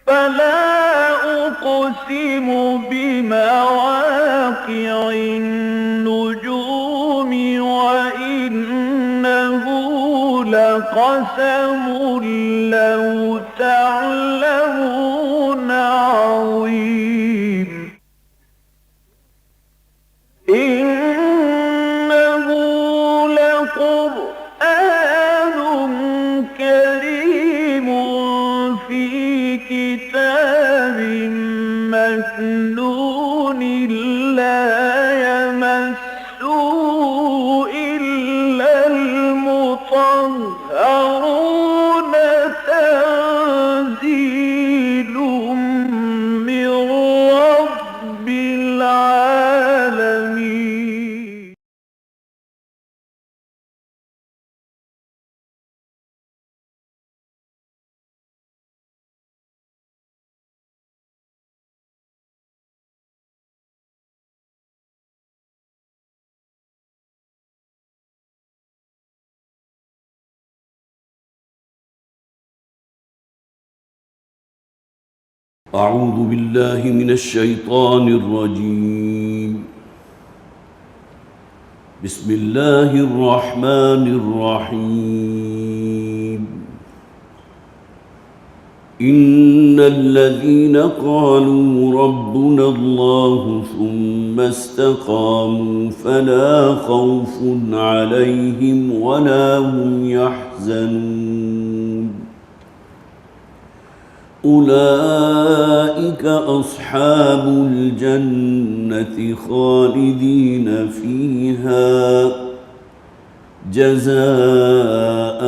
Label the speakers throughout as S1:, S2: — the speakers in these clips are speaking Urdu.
S1: فلا أقسم بمواقع النجوم وإنه لقسم لو تعلمون عظيم إنه لقرآن كريم في كتاب مكنون لا يمسه إلا المطهرون تنزيل من رب العالمين.
S2: أعوذ بالله من الشيطان الرجيم. بسم الله الرحمن الرحيم. إن الذين قالوا ربنا الله ثم استقاموا فلا خوف عليهم ولا هم يحزنون. أولئك أصحاب الجنة خالدين فيها جزاء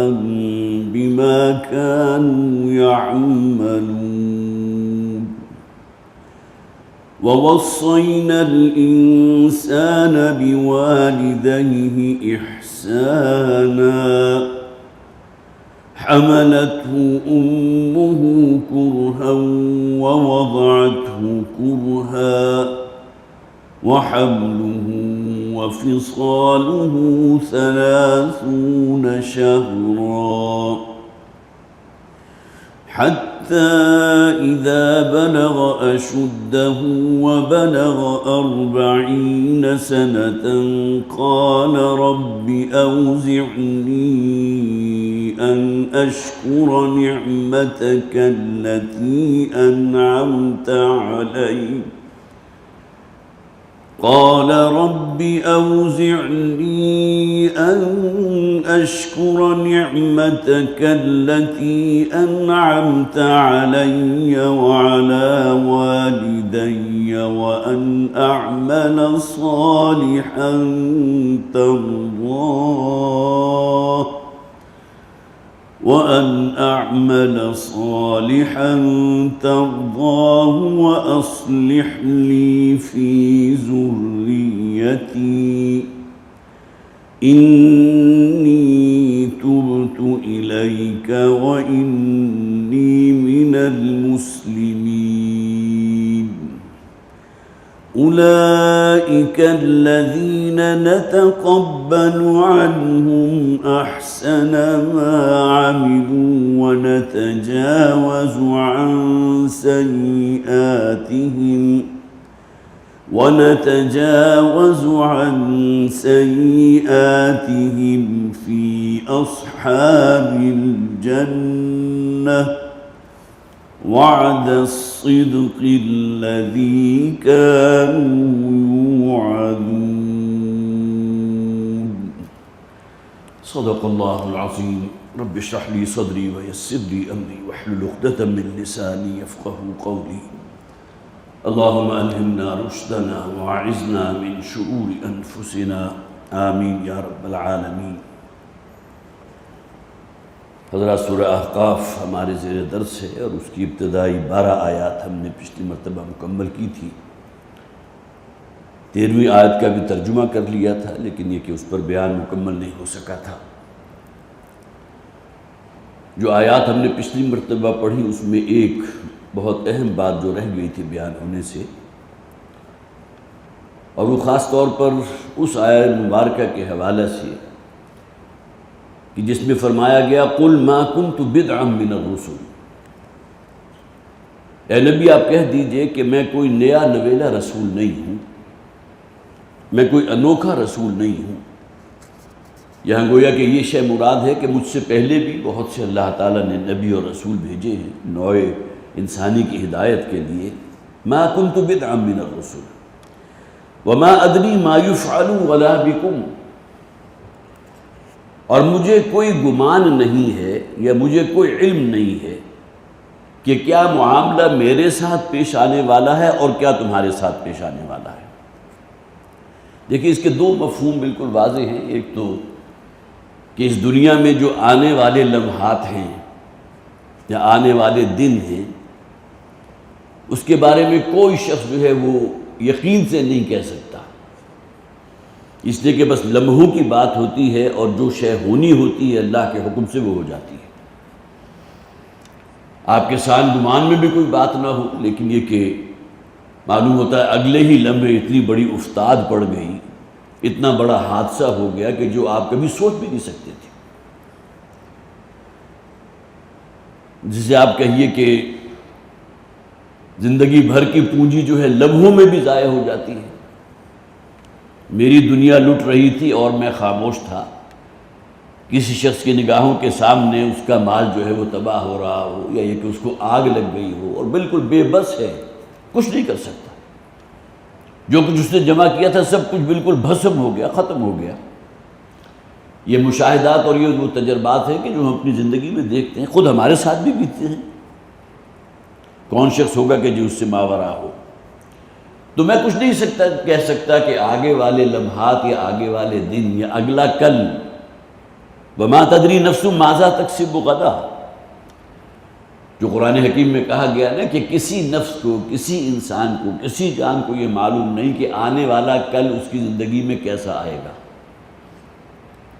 S2: بما كانوا يعملون. ووصينا الإنسان بوالديه إحسانا حملته أمه كرها ووضعته كرها وحمله وفصاله 30 شهرا حتى إذا بلغ أشده وبلغ 40 سنة قال رب أوزعني أن أشكر نعمتك التي أنعمت علي. قال رب أوزعني أن أشكر نعمتك التي أنعمت علي وعلى والدي وأن أعمل صالحا ترضاه وأصلح لي في ذريتي إني تبت إليك وإني من المسلمين. أولئك الذين نتقبل عنهم أحسن ما عملوا ونتجاوز عن سيئاتهم في أصحاب الجنة وعد الصدق الذي كانوا يوعدون. صدق الله العظيم. رب اشرح لي صدري ويسر لي أمري واحلل عقدة من لساني يفقهوا قولي. اللهم ألهمنا رشدنا وأعذنا من شرور أنفسنا آمین یا رب العالمین۔ حضرات سورہ احقاف ہمارے زیر درس ہے اور اس کی ابتدائی 12 آیات ہم نے پچھلی مرتبہ مکمل کی تھی۔ 13ویں آیت کا بھی ترجمہ کر لیا تھا، لیکن یہ کہ اس پر بیان مکمل نہیں ہو سکا تھا۔ جو آیات ہم نے پچھلی مرتبہ پڑھی اس میں ایک بہت اہم بات جو رہ گئی تھی بیان ہونے سے، اور وہ خاص طور پر اس آیت مبارکہ کے حوالے سے کہ جس میں فرمایا گیا قُلْ مَا كُنْتُ بِدْعًا مِّنَ الرُّسُلِ، اے نبی آپ کہہ دیجئے کہ میں کوئی نیا نویلا رسول نہیں ہوں، میں کوئی انوکھا رسول نہیں ہوں۔ یہاں گویا کہ یہ شے مراد ہے کہ مجھ سے پہلے بھی بہت سے اللہ تعالیٰ نے نبی اور رسول بھیجے ہیں نوع انسانی کی ہدایت کے لیے۔ ما کنت بدعا من الرسل وما ادری ما یفعل ولا بکم، اور مجھے کوئی گمان نہیں ہے یا مجھے کوئی علم نہیں ہے کہ کیا معاملہ میرے ساتھ پیش آنے والا ہے اور کیا تمہارے ساتھ پیش آنے والا ہے۔ دیکھیں اس کے دو مفہوم بالکل واضح ہیں۔ ایک تو کہ اس دنیا میں جو آنے والے لمحات ہیں یا آنے والے دن ہیں، اس کے بارے میں کوئی شخص جو ہے وہ یقین سے نہیں کہہ سکتا، اس لیے کہ بس لمحوں کی بات ہوتی ہے اور جو شے ہونی ہوتی ہے اللہ کے حکم سے وہ ہو جاتی ہے۔ آپ کے سان گمان میں بھی کوئی بات نہ ہو، لیکن یہ کہ معلوم ہوتا ہے اگلے ہی لمحے اتنی بڑی افتاد پڑ گئی، اتنا بڑا حادثہ ہو گیا کہ جو آپ کبھی سوچ بھی نہیں سکتے تھے۔ جسے آپ کہیے کہ زندگی بھر کی پونجی جو ہے لمحوں میں بھی ضائع ہو جاتی ہے۔ میری دنیا لٹ رہی تھی اور میں خاموش تھا، کسی شخص کی نگاہوں کے سامنے اس کا مال جو ہے وہ تباہ ہو رہا ہو، یا یہ کہ اس کو آگ لگ گئی ہو اور بالکل بے بس ہے، کچھ نہیں کر سکتا، جو کچھ اس نے جمع کیا تھا سب کچھ بالکل بھسم ہو گیا، ختم ہو گیا۔ یہ مشاہدات اور یہ وہ تجربات ہیں کہ جو ہم اپنی زندگی میں دیکھتے ہیں، خود ہمارے ساتھ بھی بیتتے ہیں۔ کون شخص ہوگا کہ جو اس سے ماورا ہو؟ تو میں کچھ نہیں کہہ سکتا کہ آگے والے لمحات یا آگے والے دن یا اگلا کل، وما تدری نفس ماذا تکسب غدا، جو قرآن حکیم میں کہا گیا نا کہ کسی نفس کو، کسی انسان کو، کسی جان کو یہ معلوم نہیں کہ آنے والا کل اس کی زندگی میں کیسا آئے گا،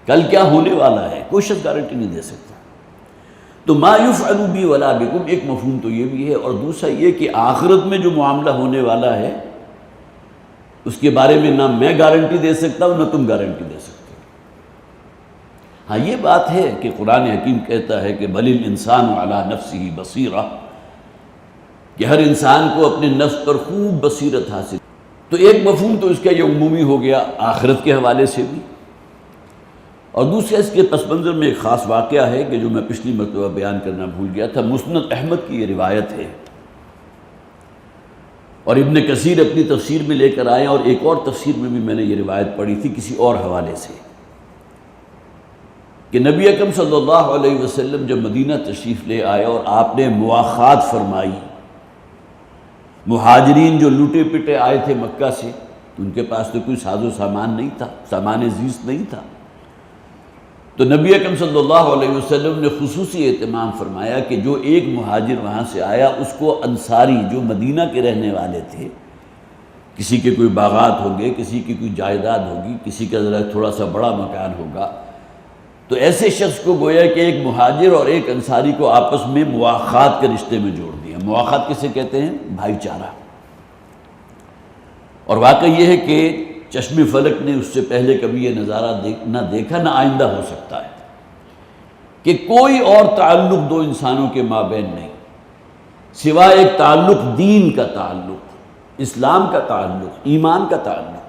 S2: کل کیا ہونے والا ہے، کوئی شخص گارنٹی نہیں دے سکتا۔ تو ما یفعل بی ولا بکم ایک مفہوم تو یہ بھی ہے، اور دوسرا یہ کہ آخرت میں جو معاملہ ہونے والا ہے اس کے بارے میں نہ میں گارنٹی دے سکتا ہوں نہ تم گارنٹی دے سکتے۔ ہاں یہ بات ہے کہ قرآن حکیم کہتا ہے کہ بل الانسان علی نفسہ بصیرہ، کہ ہر انسان کو اپنے نفس پر خوب بصیرت حاصل۔ تو ایک مفہوم تو اس کا یہ عمومی ہو گیا آخرت کے حوالے سے بھی، اور دوسرا اس کے پس منظر میں ایک خاص واقعہ ہے کہ جو میں پچھلی مرتبہ بیان کرنا بھول گیا تھا۔ مسند احمد کی یہ روایت ہے، اور ابن کثیر اپنی تفسیر میں لے کر آئے، اور ایک اور تفسیر میں بھی میں نے یہ روایت پڑھی تھی کسی اور حوالے سے، کہ نبی اکرم صلی اللہ علیہ وسلم جب مدینہ تشریف لے آئے اور آپ نے مواخات فرمائی، مہاجرین جو لوٹے پٹے آئے تھے مکہ سے، ان کے پاس تو کوئی ساز و سامان نہیں تھا، سامان زیست نہیں تھا، تو نبی اکرم صلی اللہ علیہ وسلم نے خصوصی اہتمام فرمایا کہ جو ایک مہاجر وہاں سے آیا اس کو انصاری جو مدینہ کے رہنے والے تھے، کسی کے کوئی باغات ہوں گے، کسی کی کوئی جائیداد ہوگی، کسی کا ذرا تھوڑا سا بڑا مکان ہوگا، تو ایسے شخص کو گویا کہ ایک مہاجر اور ایک انصاری کو آپس میں مواخات کے رشتے میں جوڑ دیا۔ مواخات کسے کہتے ہیں؟ بھائی چارہ۔ اور واقعی یہ ہے کہ چشم فلک نے اس سے پہلے کبھی یہ نظارہ نہ دیکھا نہ آئندہ ہو سکتا ہے کہ کوئی اور تعلق دو انسانوں کے مابین نہیں سوائے ایک تعلق دین کا تعلق، اسلام کا تعلق، ایمان کا تعلق،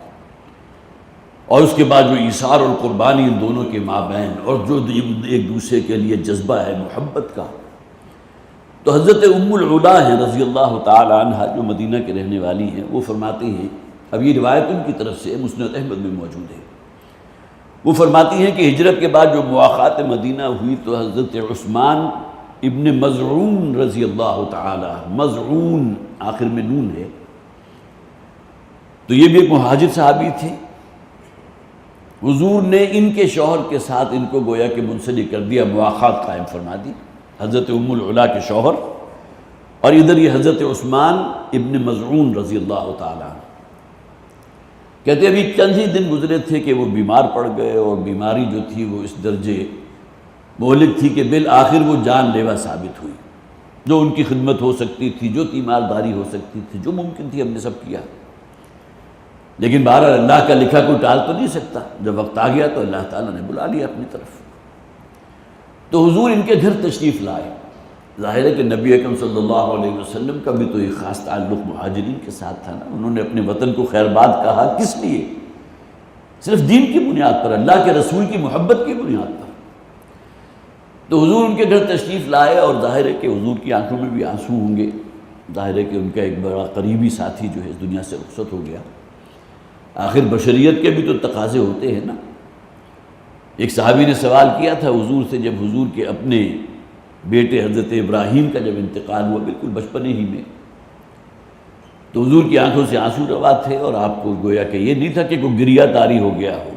S2: اور اس کے بعد جو ایثار اور قربانی ان دونوں کے مابین، اور جو ایک دوسرے کے لیے جذبہ ہے محبت کا۔ تو حضرت ام العلا ہیں رضی اللہ تعالی عنہ جو مدینہ کے رہنے والی ہیں، وہ فرماتی ہیں، اب یہ روایت ان کی طرف سے مسند احمد میں موجود ہے، وہ فرماتی ہیں کہ ہجرت کے بعد جو مواخات مدینہ ہوئی تو حضرت عثمان ابن مزعون رضی اللہ تعالی، مزعون آخر میں نون ہے، تو یہ بھی ایک مہاجر صحابی تھے۔ حضور نے ان کے شوہر کے ساتھ ان کو گویا کہ منسلک کر دیا، مواخات قائم فرما دی، حضرت ام العلا کے شوہر، اور ادھر یہ حضرت عثمان ابن مزعون رضی اللہ تعالی عنہ۔ کہتے ہیں ابھی چند ہی دن گزرے تھے کہ وہ بیمار پڑ گئے، اور بیماری جو تھی وہ اس درجے مہلک تھی کہ بالآخر وہ جان لیوا ثابت ہوئی۔ جو ان کی خدمت ہو سکتی تھی، جو تیمارداری ہو سکتی تھی، جو ممکن تھی ہم نے سب کیا، لیکن بہرحال اللہ کا لکھا کوئی ٹال تو نہیں سکتا۔ جب وقت آ گیا تو اللہ تعالیٰ نے بلا لیا اپنی طرف۔ تو حضور ان کے گھر تشریف لائے، ظاہر ہے کہ نبی اکرم صلی اللہ علیہ وسلم کا بھی تو ایک خاص تعلق مہاجرین کے ساتھ تھا نا. انہوں نے اپنے وطن کو خیر باد کہا کس لیے؟ صرف دین کی بنیاد پر، اللہ کے رسول کی محبت کی بنیاد پر. تو حضور ان کے گھر تشریف لائے اور ظاہر ہے کہ حضور کی آنکھوں میں بھی آنسو ہوں گے. ظاہر ہے کہ ان کا ایک بڑا قریبی ساتھی جو ہے اس دنیا سے رخصت ہو گیا. آخر بشریت کے بھی تو تقاضے ہوتے ہیں نا. ایک صحابی نے سوال کیا تھا حضور سے، جب حضور کے اپنے بیٹے حضرت ابراہیم کا جب انتقال ہوا بالکل بچپنے ہی میں، تو حضور کی آنکھوں سے آنسو روا تھے اور آپ کو گویا کہ یہ نہیں تھا کہ کوئی گریہ طاری ہو گیا ہو.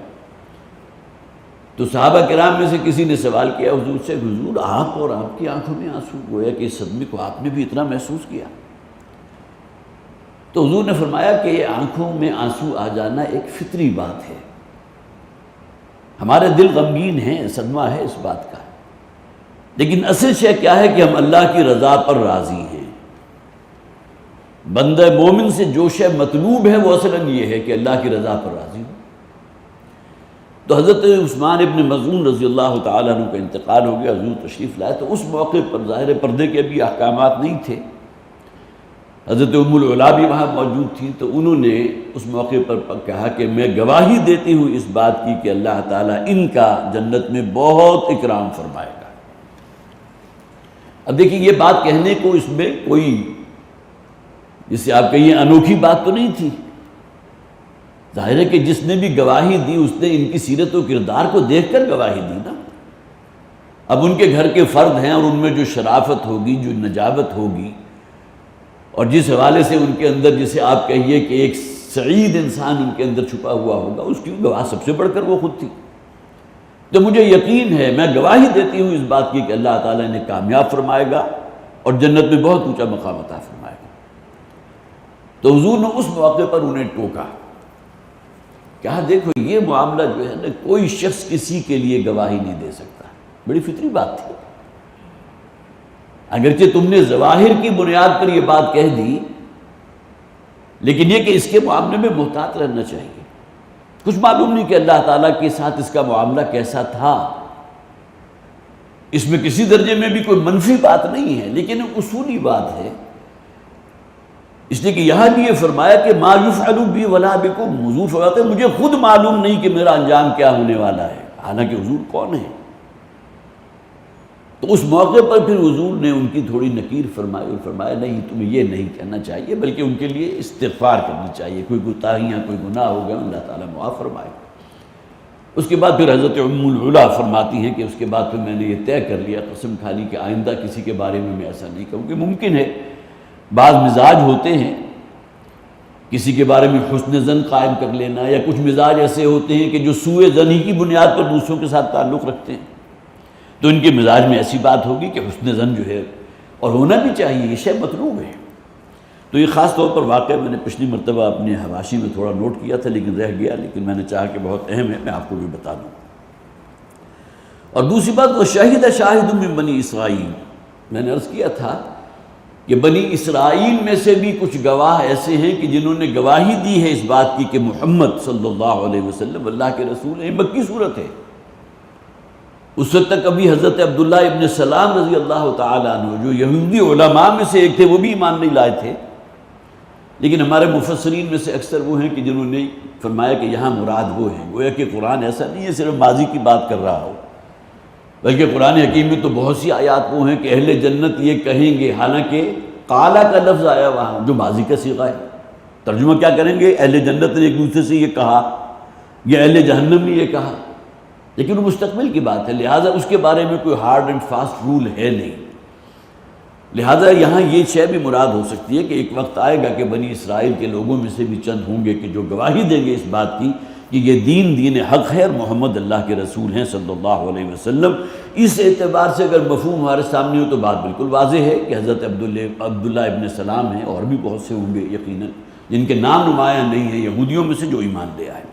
S2: تو صحابہ کرام میں سے کسی نے سوال کیا حضور سے، حضور آپ اور آپ کی آنکھوں میں آنسو، گویا کہ اس صدمے کو آپ نے بھی اتنا محسوس کیا؟ تو حضور نے فرمایا کہ یہ آنکھوں میں آنسو آ جانا ایک فطری بات ہے. ہمارے دل غمگین ہیں، صدمہ ہے اس بات کا، لیکن اصل شے کیا ہے کہ ہم اللہ کی رضا پر راضی ہیں. بندہ مومن سے جو شے مطلوب ہے وہ اصلاً یہ ہے کہ اللہ کی رضا پر راضی ہو. تو حضرت عثمان ابن مظعون رضی اللہ تعالیٰ عنہ کا انتقال ہو گیا، حضور تشریف لائے. تو اس موقع پر ظاہر پردے کے بھی احکامات نہیں تھے. حضرت ام العلا بھی وہاں موجود تھی. تو انہوں نے اس موقع پر کہا کہ میں گواہی دیتی ہوں اس بات کی کہ اللہ تعالیٰ ان کا جنت میں بہت اکرام فرمائے گا. اب دیکھیے یہ بات کہنے کو اس میں کوئی جسے آپ کہیے انوکھی بات تو نہیں تھی. ظاہر ہے کہ جس نے بھی گواہی دی اس نے ان کی سیرت و کردار کو دیکھ کر گواہی دی نا. اب ان کے گھر کے فرد ہیں اور ان میں جو شرافت ہوگی، جو نجابت ہوگی، اور جس حوالے سے ان کے اندر جسے آپ کہیے کہ ایک سعید انسان ان کے اندر چھپا ہوا ہوگا، اس کی گواہ سب سے بڑھ کر وہ خود تھی. تو مجھے یقین ہے، میں گواہی دیتی ہوں اس بات کی کہ اللہ تعالیٰ انہیں کامیاب فرمائے گا اور جنت میں بہت اونچا مقام عطا فرمائے گا. تو حضور نے اس موقع پر انہیں ٹوکا. کہا دیکھو یہ معاملہ جو ہے نا، کوئی شخص کسی کے لیے گواہی نہیں دے سکتا. بڑی فطری بات تھی. اگرچہ تم نے ظواہر کی بنیاد پر یہ بات کہہ دی، لیکن یہ کہ اس کے معاملے میں محتاط رہنا چاہیے. کچھ معلوم نہیں کہ اللہ تعالیٰ کے ساتھ اس کا معاملہ کیسا تھا. اس میں کسی درجے میں بھی کوئی منفی بات نہیں ہے، لیکن اصولی بات ہے. اس لیے کہ یہاں بھی یہ فرمایا کہ ما یفعل بی ولا بکم. حضور فرماتے ہیں مجھے خود معلوم نہیں کہ میرا انجام کیا ہونے والا ہے، حالانکہ حضور کون ہے. تو اس موقع پر پھر حضور نے ان کی تھوڑی نکیر فرمائی اور فرمایا نہیں، تمہیں یہ نہیں کہنا چاہیے، بلکہ ان کے لیے استغفار کرنی چاہیے. کوئی کوتاہیاں، کوئی گناہ ہو گیا، اللہ تعالیٰ معاف فرمائے. اس کے بعد پھر حضرت ام العلا فرماتی ہیں کہ اس کے بعد پھر میں نے یہ طے کر لیا، قسم کھا لی کہ آئندہ کسی کے بارے میں ایسا نہیں کہوں. کہ ممکن ہے بعض مزاج ہوتے ہیں کسی کے بارے میں حسن ظن قائم کر لینا، یا کچھ مزاج ایسے ہوتے ہیں کہ جو سوء ظن ہی کی بنیاد پر دوسروں کے ساتھ تعلق رکھتے ہیں. تو ان کے مزاج میں ایسی بات ہوگی کہ حسن ظن جو ہے، اور ہونا بھی چاہیے، یہ شے مطلوب ہے. تو یہ خاص طور پر واقعہ میں نے پچھلی مرتبہ اپنے حواشی میں تھوڑا نوٹ کیا تھا لیکن رہ گیا، لیکن میں نے چاہا کہ بہت اہم ہے، میں آپ کو بھی بتا دوں. اور دوسری بات وہ شاہد شاہد من بنی اسرائیل. میں نے عرض کیا تھا کہ بنی اسرائیل میں سے بھی کچھ گواہ ایسے ہیں کہ جنہوں نے گواہی دی ہے اس بات کی کہ محمد صلی اللہ علیہ وسلم اللہ کے رسول ہیں. مکی صورت ہے. اس وقت تک ابھی حضرت عبداللہ ابن سلام رضی اللہ تعالیٰ عنہ جو یہودی علماء میں سے ایک تھے وہ بھی ایمان نہیں لائے تھے. لیکن ہمارے مفسرین میں سے اکثر وہ ہیں کہ جنہوں نے فرمایا کہ یہاں مراد وہ ہیں. گویا کہ قرآن ایسا نہیں ہے صرف ماضی کی بات کر رہا ہو، بلکہ قرآن حکیم میں تو بہت سی آیات وہ ہیں کہ اہل جنت یہ کہیں گے، حالانکہ قالا کا لفظ آیا وہاں جو ماضی کا صیغہ ہے. ترجمہ کیا کریں گے؟ اہل جنت نے ایک دوسرے سے یہ کہا، یا اہل جہنم نے یہ کہا، لیکن وہ مستقبل کی بات ہے. لہٰذا اس کے بارے میں کوئی ہارڈ اینڈ فاسٹ رول ہے نہیں. لہٰذا یہاں یہ شے بھی مراد ہو سکتی ہے کہ ایک وقت آئے گا کہ بنی اسرائیل کے لوگوں میں سے بھی چند ہوں گے کہ جو گواہی دیں گے اس بات کی کہ یہ دین حق ہے اور محمد اللہ کے رسول ہیں صلی اللہ علیہ وسلم. اس اعتبار سے اگر مفہوم ہمارے سامنے ہو تو بات بالکل واضح ہے کہ حضرت عبداللہ ابن سلام ہیں، اور بھی بہت سے ہوں گے یقیناً جن کے نام نمایاں نہیں ہیں یہودیوں میں سے جو ایمان لے آئے.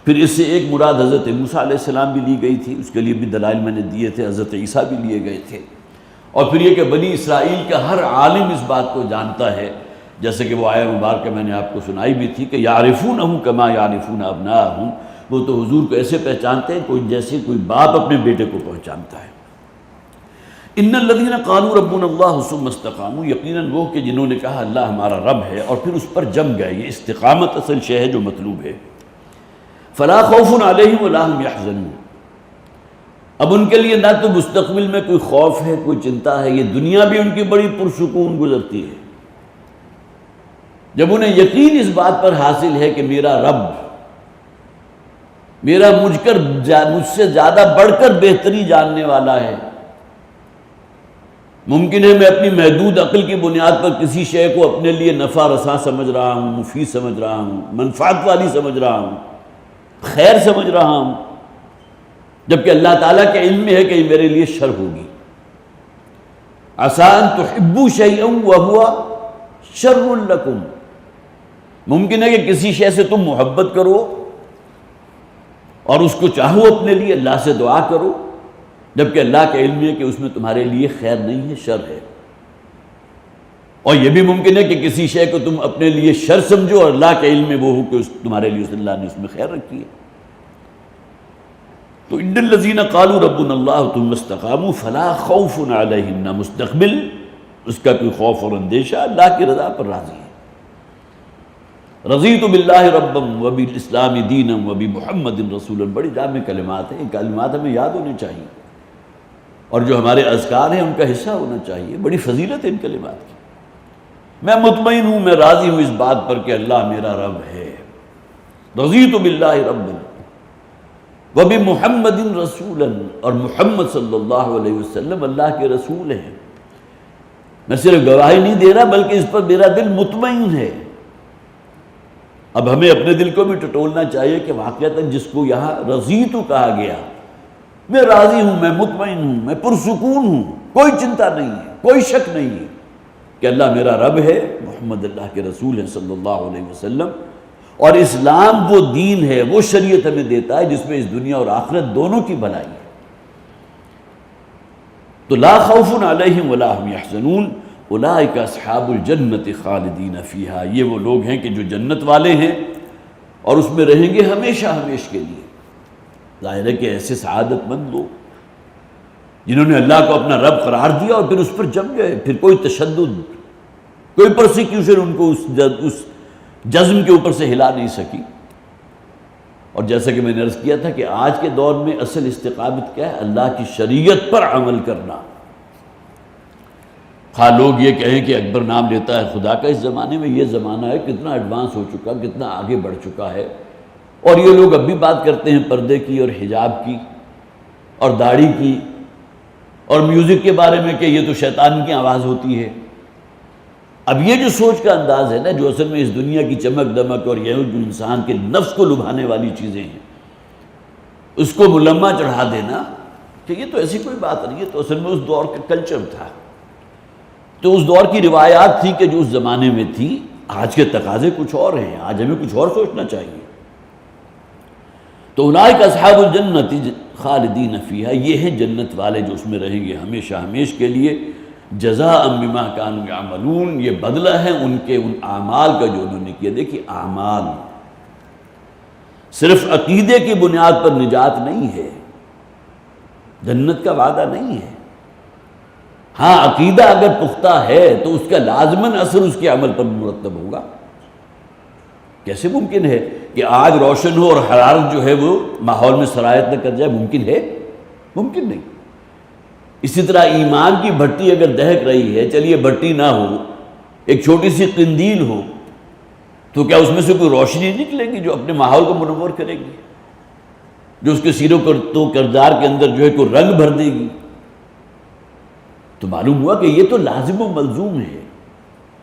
S2: پھر اس سے ایک مراد حضرت موسیٰ علیہ السلام بھی لی گئی تھی، اس کے لیے بھی دلائل میں نے دیے تھے. حضرت عیسیٰ بھی لیے گئے تھے. اور پھر یہ کہ بنی اسرائیل کا ہر عالم اس بات کو جانتا ہے، جیسے کہ وہ آیہ مبارکہ میں نے آپ کو سنائی بھی تھی کہ یعرفونہم کما یعرفون ابناءہم. وہ تو حضور کو ایسے پہچانتے ہیں کوئی جیسے کوئی باپ اپنے بیٹے کو پہچانتا ہے. ان الذین قالوا ربنا اللہ ثم استقاموا، یقیناً وہ کہ جنہوں نے کہا اللہ ہمارا رب ہے اور پھر اس پر جم گئے، یہ استقامت اصل شے ہے جو مطلوب ہے۔ فلا خوف علیہم ولا هم یحزنون، اب ان کے لیے نہ تو مستقبل میں کوئی خوف ہے، کوئی چنتا ہے، یہ دنیا بھی ان کی بڑی پرسکون گزرتی ہے۔ جب انہیں یقین اس بات پر حاصل ہے کہ میرا رب میرا مجھ سے زیادہ بڑھ کر بہتری جاننے والا ہے، ممکن ہے میں اپنی محدود عقل کی بنیاد پر کسی شے کو اپنے لیے نفع رساں سمجھ رہا ہوں، مفید سمجھ رہا ہوں، منفعت والی سمجھ رہا ہوں، خیر سمجھ رہا ہوں، جبکہ اللہ تعالیٰ کے علم میں ہے کہ یہ میرے لیے شر ہوگی۔ عسیٰ ان تحبوا شیئا وہو شر لکم، ممکن ہے کہ کسی شے سے تم محبت کرو اور اس کو چاہو اپنے لیے، اللہ سے دعا کرو، جبکہ اللہ کے علم ہے کہ اس میں تمہارے لیے خیر نہیں ہے، شر ہے۔ اور یہ بھی ممکن ہے کہ کسی شے کو تم اپنے لیے شر سمجھو اور اللہ کے علم میں وہ ہو کہ تمہارے لیے اللہ نے اس میں خیر رکھی ہے۔ تو ان الذین قالوا ربنا اللہ ثم استقاموا فلا خوف علیہم، نہ مستقبل اس کا کوئی خوف اور اندیشہ، اللہ کی رضا پر راضی ہے۔ رضیت باللہ ربا وبالاسلام دینا وبمحمد رسولا، بڑی جامع کلمات ہیں، یہ کلمات ہمیں یاد ہونے چاہیے اور جو ہمارے اذکار ہیں ان کا حصہ ہونا چاہیے، بڑی فضیلت ہے ان کلمات کی۔ میں مطمئن ہوں، میں راضی ہوں اس بات پر کہ اللہ میرا رب ہے۔ رضیت باللہ ربا وبمحمد رسولا، اور محمد صلی اللہ علیہ وسلم اللہ کے رسول ہیں۔ میں صرف گواہی نہیں دے رہا بلکہ اس پر میرا دل مطمئن ہے۔ اب ہمیں اپنے دل کو بھی ٹٹولنا چاہیے کہ واقعتاً جس کو یہاں رضیت کہا گیا، میں راضی ہوں، میں مطمئن ہوں، میں پرسکون ہوں، کوئی چنتا نہیں ہے، کوئی شک نہیں ہے کہ اللہ میرا رب ہے، محمد اللہ کے رسول ہیں صلی اللہ علیہ وسلم، اور اسلام وہ دین ہے، وہ شریعت ہمیں دیتا ہے جس میں اس دنیا اور آخرت دونوں کی بھلائی ہے۔ تو لا خوف علیہم ولا هم یحزنون اولئک اصحاب الجنت خالدین فیہا، یہ وہ لوگ ہیں کہ جو جنت والے ہیں اور اس میں رہیں گے ہمیشہ ہمیش کے لیے۔ ظاہر ہے کہ ایسے سعادت مند لوگ جنہوں نے اللہ کو اپنا رب قرار دیا اور پھر اس پر جم گئے، پھر کوئی تشدد، کوئی پرسیکیوشن ان کو اس جزم کے اوپر سے ہلا نہیں سکی۔ اور جیسا کہ میں نے عرض کیا تھا کہ آج کے دور میں اصل استقامت کیا ہے؟ اللہ کی شریعت پر عمل کرنا۔ خواہ لوگ یہ کہیں کہ اکبر نام لیتا ہے خدا کا، اس زمانے میں یہ زمانہ ہے کتنا ایڈوانس ہو چکا، کتنا آگے بڑھ چکا ہے، اور یہ لوگ اب بھی بات کرتے ہیں پردے کی اور حجاب کی اور داڑھی کی اور میوزک کے بارے میں کہ یہ تو شیطان کی آواز ہوتی ہے۔ اب یہ جو سوچ کا انداز ہے نا، جو اصل میں اس دنیا کی چمک دمک اور یہ جو انسان کے نفس کو لبھانے والی چیزیں ہیں، اس کو ملمہ چڑھا دینا کہ یہ تو ایسی کوئی بات نہیں ہے، تو اصل میں اس دور کا کلچر تھا، تو اس دور کی روایات تھی کہ جو اس زمانے میں تھی۔ آج کے تقاضے کچھ اور ہیں، آج ہمیں کچھ اور سوچنا چاہیے۔ تو اولئک اصحاب الجنت خالدین فیہا، یہ ہیں جنت والے جو اس میں رہیں گے ہمیشہ ہمیش کے لیے۔ جزاء بما کانوا یعملون، یہ بدلہ ہے ان کے ان اعمال کا جو انہوں نے کیا۔ دیکھیے اعمال صرف عقیدے کی بنیاد پر نجات نہیں ہے، جنت کا وعدہ نہیں ہے۔ ہاں عقیدہ اگر پختہ ہے تو اس کا لازماً اثر اس کے عمل پر مرتب ہوگا۔ کیسے ممکن ہے کہ آج روشن ہو اور حرارت جو ہے وہ ماحول میں سرایت نہ کر جائے؟ ممکن ہے؟ ممکن نہیں۔ اسی طرح ایمان کی بھٹی اگر دہک رہی ہے، چلیے بھٹی نہ ہو، ایک چھوٹی سی قندیل ہو، تو کیا اس میں سے کوئی روشنی نکلے گی جو اپنے ماحول کو منور کرے گی، جو اس کے سیروں و کردار کے اندر جو ہے کوئی رنگ بھر دے گی؟ تو معلوم ہوا کہ یہ تو لازم و ملزوم ہے۔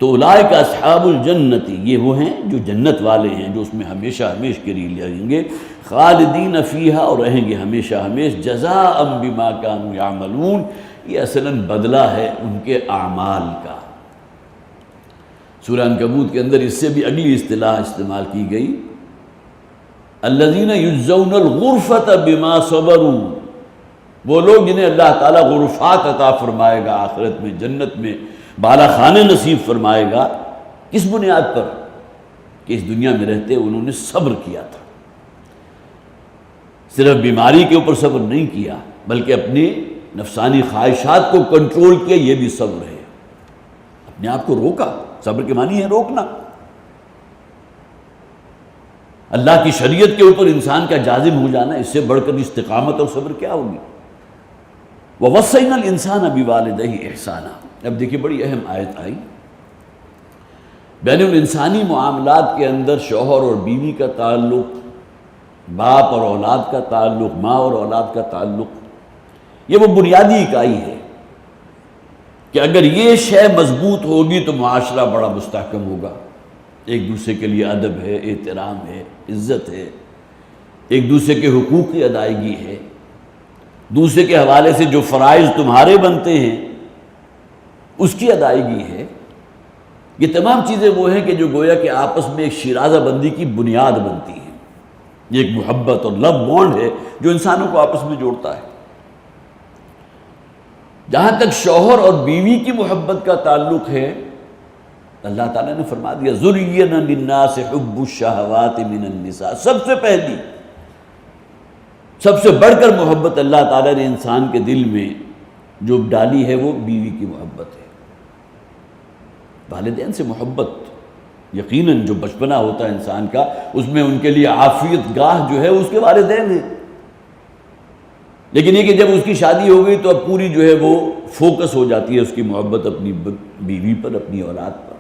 S2: تو اولئک اصحاب الجنت، یہ وہ ہیں جو جنت والے ہیں، جو اس میں ہمیشہ ہمیش کے لیے رہیں گے، خالدین فیہا، اور رہیں گے ہمیشہ ہمیش، جزاء بما کانوا یعملون، یہ اصلاً بدلہ ہے ان کے اعمال کا۔ سورہ عنکبوت کے اندر اس سے بھی اگلی اصطلاح استعمال کی گئی، الذین یجزون الغرفۃ بما صبروا، وہ لوگ جنہیں اللہ تعالیٰ غرفات عطا فرمائے گا آخرت میں، جنت میں بالا خانے نصیب فرمائے گا۔ کس بنیاد پر؟ کہ اس دنیا میں رہتے انہوں نے صبر کیا تھا، صرف بیماری کے اوپر صبر نہیں کیا بلکہ اپنے نفسانی خواہشات کو کنٹرول کیا، یہ بھی صبر ہے۔ اپنے آپ کو روکا، صبر کے معنی ہے روکنا۔ اللہ کی شریعت کے اوپر انسان کا جازم ہو جانا، اس سے بڑھ کر استقامت اور صبر کیا ہوگی؟ وَوَصَّيْنَا الْإِنسَانَ بِوَالِدَيْهِ إِحْسَانًا۔ اب دیکھیے بڑی اہم آیت آئی، بین الانسانی معاملات کے اندر شوہر اور بیوی کا تعلق، باپ اور اولاد کا تعلق، ماں اور اولاد کا تعلق، یہ وہ بنیادی اکائی ہے کہ اگر یہ شے مضبوط ہوگی تو معاشرہ بڑا مستحکم ہوگا۔ ایک دوسرے کے لیے ادب ہے، احترام ہے، عزت ہے، ایک دوسرے کے حقوق کی ادائیگی ہے، دوسرے کے حوالے سے جو فرائض تمہارے بنتے ہیں اس کی ادائیگی ہے۔ یہ تمام چیزیں وہ ہیں کہ جو گویا کہ آپس میں ایک شیرازہ بندی کی بنیاد بنتی ہیں۔ یہ ایک محبت اور لو بانڈ ہے جو انسانوں کو آپس میں جوڑتا ہے۔ جہاں تک شوہر اور بیوی کی محبت کا تعلق ہے، اللہ تعالیٰ نے فرما دیا زُرِّيَّنَا لِلنَّاسِ حُبُّ الشَّهَوَاتِ مِنَ النِّسَاءِ۔ سب سے پہلی، سب سے بڑھ کر محبت اللہ تعالیٰ نے انسان کے دل میں جو ڈالی ہے وہ بیوی کی محبت ہے۔ والدین سے محبت، یقیناً جو بچپنا ہوتا ہے انسان کا، اس میں ان کے لیے عافیت گاہ جو ہے اس کے والدین ہیں، لیکن یہ کہ جب اس کی شادی ہو گئی تو اب پوری جو ہے وہ فوکس ہو جاتی ہے اس کی محبت اپنی بیوی پر، اپنی اولاد پر۔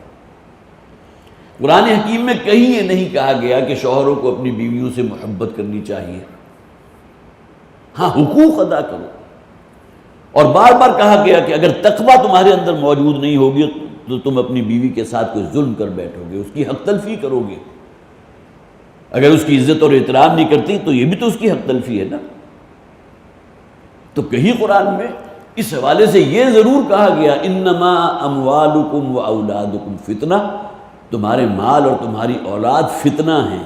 S2: قرآن حکیم میں کہیں یہ نہیں کہا گیا کہ شوہروں کو اپنی بیویوں سے محبت کرنی چاہیے، ہاں حقوق ادا کرو، اور بار بار کہا گیا کہ اگر تقویٰ تمہارے اندر موجود نہیں ہوگی تو تم اپنی بیوی کے ساتھ کوئی ظلم کر بیٹھو گے، اس کی حق تلفی کرو گے۔ اگر اس کی عزت اور احترام نہیں کرتی تو یہ بھی تو اس کی حق تلفی ہے نا۔ تو کہیں قرآن میں اس حوالے سے یہ ضرور کہا گیا انما اموالکم و اولادکم فتنہ، تمہارے مال اور تمہاری اولاد فتنہ ہیں،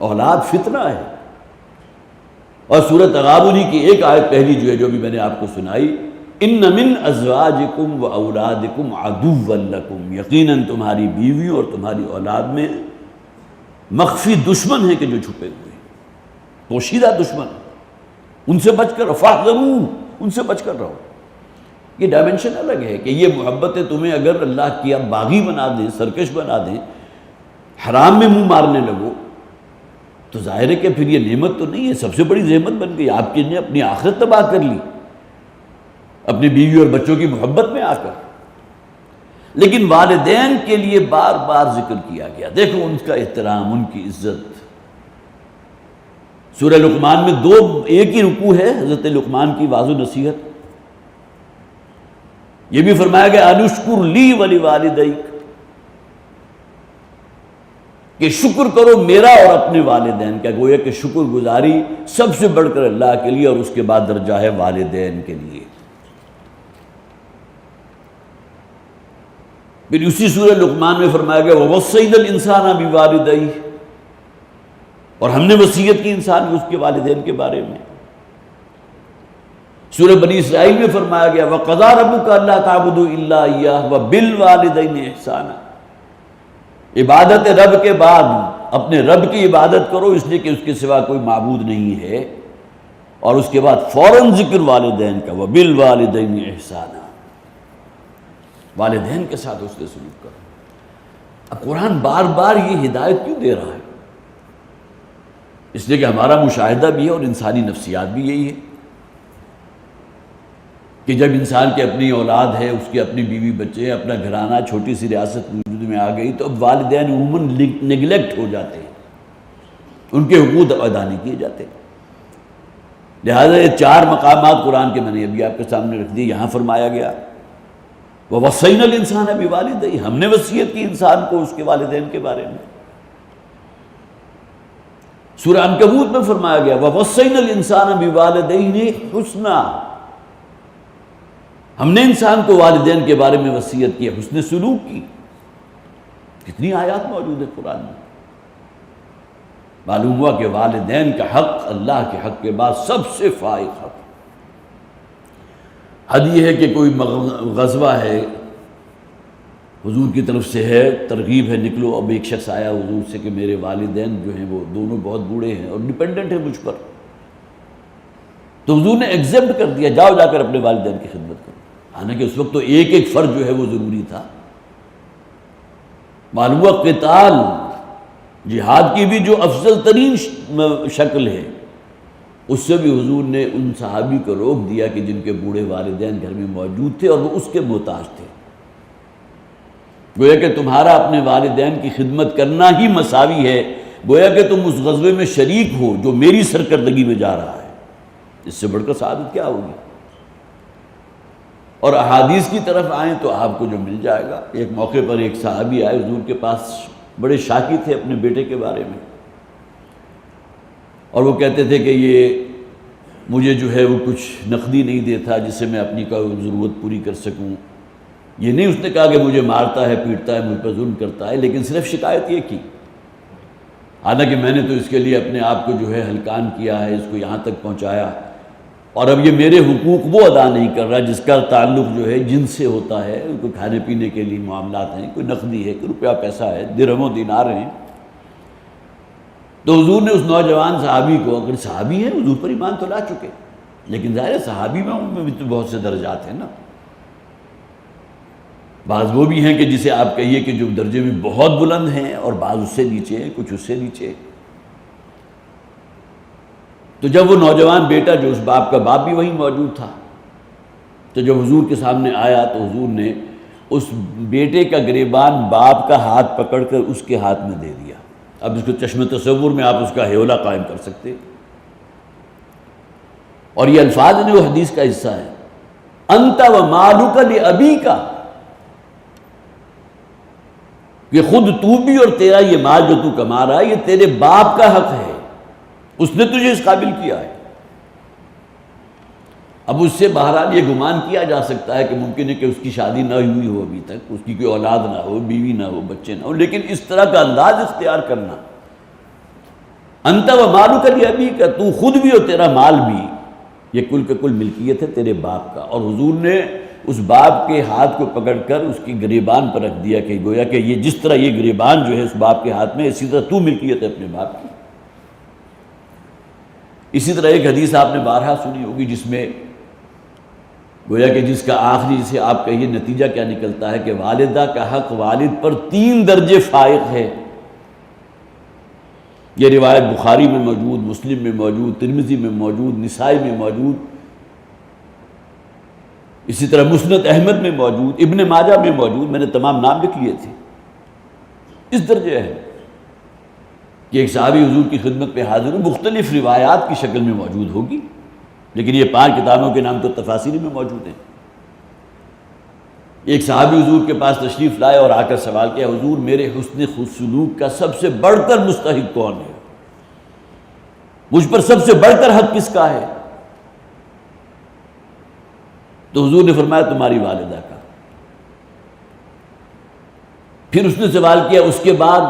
S2: اولاد فتنہ ہے۔ اور سورہ تغابن کی ایک آیت پہلی جو ہے جو بھی میں نے آپ کو سنائی، ان من ازواجکم و اولادکم عدوا لکم، یقیناً تمہاری بیوی اور تمہاری اولاد میں مخفی دشمن ہیں کہ جو چھپے ہوئے ہیں، پوشیدہ دشمن، ان سے بچ کر فاحذروہ، ان سے بچ کر رہو۔ یہ ڈائمنشن الگ ہے کہ یہ محبتیں تمہیں اگر اللہ کیا باغی بنا دیں، سرکش بنا دیں، حرام میں منہ مارنے لگو، تو ظاہر ہے کہ پھر یہ نعمت تو نہیں ہے، سب سے بڑی زحمت بن گئی، آپ کی نے اپنی آخرت تباہ کر لی اپنی بیوی اور بچوں کی محبت میں آ کر۔ لیکن والدین کے لیے بار بار ذکر کیا گیا، دیکھو ان کا احترام، ان کی عزت۔ سورہ لقمان میں ایک ہی رکوع ہے حضرت لقمان کی واضح نصیحت، یہ بھی فرمایا گیا انشکر لی ولوالدیک، کہ شکر کرو میرا اور اپنے والدین کا۔ گویا کہ شکر گزاری سب سے بڑھ کر اللہ کے لیے، اور اس کے بعد درجہ ہے والدین کے لیے۔ پھر اسی سورہ لقمان میں فرمایا گیا وَوَصَّيْنَا الْإِنسَانَ بِوَالِدَيْهِ، اور ہم نے وصیت کی انسان کی اس کے والدین کے بارے میں۔ سورہ بنی اسرائیل میں فرمایا گیا وَقَضَىٰ رَبُّكَ أَلَّا تَعْبُدُوا إِلَّا إِيَّاهُ وَبِالْوَالِدَيْنِ إِحْسَانًا۔ عبادت رب کے بعد اپنے رب کی عبادت کرو، اس لیے کہ اس کے سوا کوئی معبود نہیں ہے، اور اس کے بعد فوراً ذکر والدین کا وَبِالْوَالِدَيْنِ إِحْسَانًا، والدین کے ساتھ اس نے سلوک کرو۔ اب قرآن بار بار یہ ہدایت کیوں دے رہا ہے؟ اس لیے کہ ہمارا مشاہدہ بھی ہے اور انسانی نفسیات بھی یہی ہے کہ جب انسان کی اپنی اولاد ہے، اس کی اپنی بیوی بچے ہیں، اپنا گھرانہ، چھوٹی سی ریاست وجود میں آ گئی، تو اب والدین عموماً نگلیکٹ ہو جاتے ہیں، ان کے حقوق ادا نہیں کیے جاتے۔ لہذا یہ 4 مقامات قرآن کے میں نے ابھی آپ کے سامنے رکھ دیے۔ یہاں فرمایا گیا وَوَصَّيْنَا الْإِنسَانَ بِوَالِدَيْهِ، ہم نے وصیت کی انسان کو اس کے والدین کے بارے میں۔ سورہ عنکبوت میں فرمایا گیا وَوَصَّيْنَا الْإِنسَانَ بِوَالِدَيْهِ حُسْنًا، ہم نے انسان کو والدین کے بارے میں وصیت کی، حسن سلوک کی۔ کتنی آیات موجود ہے قرآن میں۔ معلوم ہوا کہ والدین کا حق اللہ کے حق کے بعد سب سے فائق حق۔ حد یہ ہے کہ کوئی غزوہ ہے، حضور کی طرف سے ہے، ترغیب ہے نکلو، اب ایک شخص آیا حضور سے کہ میرے والدین جو ہیں وہ دونوں بہت بوڑھے ہیں اور ڈیپینڈنٹ ہیں مجھ پر، تو حضور نے ایگزمپٹ کر دیا، جاؤ جا کر اپنے والدین کی خدمت کرو۔ حالانکہ اس وقت تو ایک ایک فرض جو ہے وہ ضروری تھا۔ معلوم ہوا قتال، جہاد کی بھی جو افضل ترین شکل ہے، اس سے بھی حضور نے ان صحابی کو روک دیا کہ جن کے بوڑھے والدین گھر میں موجود تھے اور وہ اس کے محتاج تھے۔ گویا کہ تمہارا اپنے والدین کی خدمت کرنا ہی مساوی ہے، گویا کہ تم اس غزوے میں شریک ہو جو میری سرکردگی میں جا رہا ہے۔ اس سے بڑھ کر سعادت کیا ہوگی؟ اور احادیث کی طرف آئیں تو آپ کو جو مل جائے گا، ایک موقع پر ایک صحابی آئے حضور کے پاس، بڑے شاکی تھے اپنے بیٹے کے بارے میں، اور وہ کہتے تھے کہ یہ مجھے جو ہے وہ کچھ نقدی نہیں دیتا جس سے میں اپنی کوئی ضرورت پوری کر سکوں۔ یہ نہیں اس نے کہا کہ مجھے مارتا ہے، پیٹتا ہے، مجھ پر ظلم کرتا ہے، لیکن صرف شکایت یہ کی، حالانکہ میں نے تو اس کے لیے اپنے آپ کو جو ہے ہلکان کیا ہے، اس کو یہاں تک پہنچایا، اور اب یہ میرے حقوق وہ ادا نہیں کر رہا جس کا تعلق جو ہے جن سے ہوتا ہے، کوئی کھانے پینے کے لیے معاملات ہیں، کوئی نقدی ہے، کوئی روپیہ پیسہ ہے، درہم و دینار ہیں۔ تو حضور نے اس نوجوان صحابی کو، اگر صحابی ہیں حضور پر ایمان تو لا چکے، لیکن ظاہر ہے صحابی میں ان میں بھی تو بہت سے درجات ہیں نا، بعض وہ بھی ہیں کہ جسے آپ کہیے کہ جو درجے میں بہت بلند ہیں، اور بعض اس سے نیچے ہیں، کچھ اس سے نیچے۔ تو جب وہ نوجوان بیٹا، جو اس باپ کا باپ بھی وہیں موجود تھا، تو جب حضور کے سامنے آیا تو حضور نے اس بیٹے کا گریبان باپ کا ہاتھ پکڑ کر اس کے ہاتھ میں دے دیا۔ اب اس کو چشم تصور میں آپ اس کا ہیولہ قائم کر سکتے، اور یہ الفاظ نے وہ حدیث کا حصہ ہے، انت و مالک لابیک، کہ خود تو بھی اور تیرا یہ مال جو تو کما رہا ہے یہ تیرے باپ کا حق ہے، اس نے تجھے اس قابل کیا ہے۔ اب اس سے بہرحال یہ گمان کیا جا سکتا ہے کہ ممکن ہے کہ اس کی شادی نہ ہوئی ہو ابھی تک، اس کی کوئی اولاد نہ ہو، بیوی نہ ہو، بچے نہ ہو، لیکن اس طرح کا انداز اختیار کرنا، انت و مالک لابیک، تو خود بھی اور تیرا مال بھی، یہ کل کا کل ملکیت ہے تیرے باپ کا۔ اور حضور نے اس باپ کے ہاتھ کو پکڑ کر اس کی گریبان پر رکھ دیا کہ گویا کہ یہ جس طرح یہ گریبان جو ہے اس باپ کے ہاتھ میں، اسی طرح تو ملکیت ہے اپنے باپ کی۔ اسی طرح ایک حدیث آپ نے بارہا سنی ہوگی جس میں گویا کہ جس کا آخری سے آپ کہیے نتیجہ کیا نکلتا ہے کہ والدہ کا حق والد پر 3 درجے فائق ہے۔ یہ روایت بخاری میں موجود، مسلم میں موجود، ترمذی میں موجود، نسائی میں موجود، اسی طرح مسند احمد میں موجود، ابن ماجہ میں موجود، میں نے تمام نام لکھ لیے تھے۔ اس درجے ہے کہ ایک صحابی حضور کی خدمت پہ حاضر ہو، مختلف روایات کی شکل میں موجود ہوگی، لیکن یہ 5 کتابوں کے نام تو تفاسیر میں موجود ہیں۔ ایک صحابی حضور کے پاس تشریف لائے اور آ کر سوال کیا، حضور میرے حسن سلوک کا سب سے بڑھ کر مستحق کون ہے؟ مجھ پر سب سے بڑھ کر حق کس کا ہے؟ تو حضور نے فرمایا تمہاری والدہ کا۔ پھر اس نے سوال کیا اس کے بعد،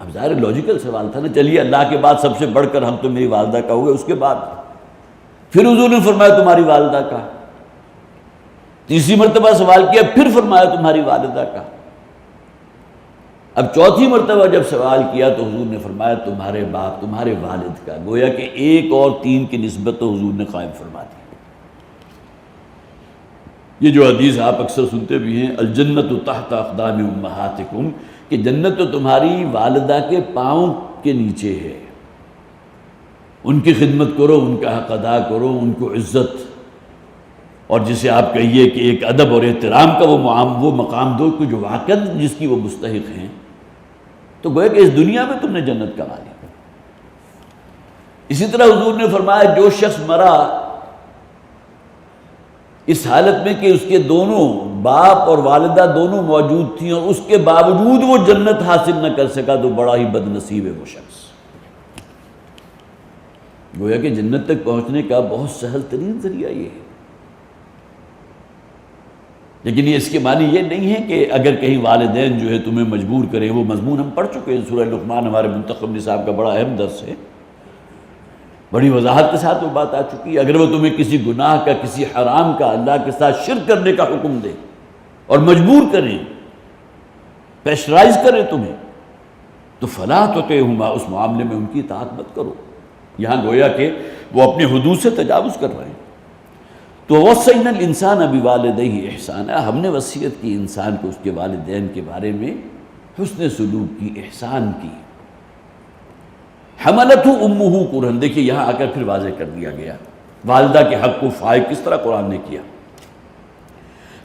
S2: اب ظاہر لاجیکل سوال تھا نا، چلیے اللہ کے بعد سب سے بڑھ کر حق تو میری والدہ کا ہوگا، اس کے بعد پھر حضور نے فرمایا تمہاری والدہ کا۔ تیسری مرتبہ سوال کیا، پھر فرمایا تمہاری والدہ کا۔ اب چوتھی مرتبہ جب سوال کیا تو حضور نے فرمایا تمہارے باپ، تمہارے والد کا۔ گویا کہ 1 اور 3 کی نسبت تو حضور نے قائم فرما دی۔ یہ جو حدیث آپ اکثر سنتے بھی ہیں، الجنت تحت اقدام امہاتکم، کہ جنت تو تمہاری والدہ کے پاؤں کے نیچے ہے، ان کی خدمت کرو، ان کا حق ادا کرو، ان کو عزت، اور جسے آپ کہیے کہ ایک ادب اور احترام کا وہ مقام دو کہ جو واقعا جس کی وہ مستحق ہیں، تو گویا کہ اس دنیا میں تم نے جنت کما لی۔ اسی طرح حضور نے فرمایا جو شخص مرا اس حالت میں کہ اس کے دونوں باپ اور والدہ دونوں موجود تھیں اور اس کے باوجود وہ جنت حاصل نہ کر سکا، تو بڑا ہی بد نصیب ہے وہ شخص۔ گویا کہ جنت تک پہنچنے کا بہت سہل ترین ذریعہ یہ ہے، لیکن یہ اس کے معنی یہ نہیں ہے کہ اگر کہیں والدین جو ہے تمہیں مجبور کریں، وہ مضمون ہم پڑھ چکے ہیں، سورہ لقمان ہمارے منتخب نصاب کا بڑا اہم درس ہے، بڑی وضاحت کے ساتھ وہ بات آ چکی ہے۔ اگر وہ تمہیں کسی گناہ کا، کسی حرام کا، اللہ کے ساتھ شرک کرنے کا حکم دے اور مجبور کریں، پریشرائز کریں تمہیں، تو فلا تطعہما، اس معاملے میں ان کی اطاعت مت کرو۔ یہاں گویا کہ وہ اپنے حدود سے تجاوز کر رہے ہیں۔ تو وصینا الانسان بوالدیہ احسانا، ہم نے وصیت کی انسان کو اس کے والدین کے بارے میں حسن سلوک کی، احسان کی۔ حملتہ امہ کرہن، دیکھیے یہاں آ کر پھر واضح کر دیا گیا والدہ کے حق کو فائق کس طرح قرآن نے کیا۔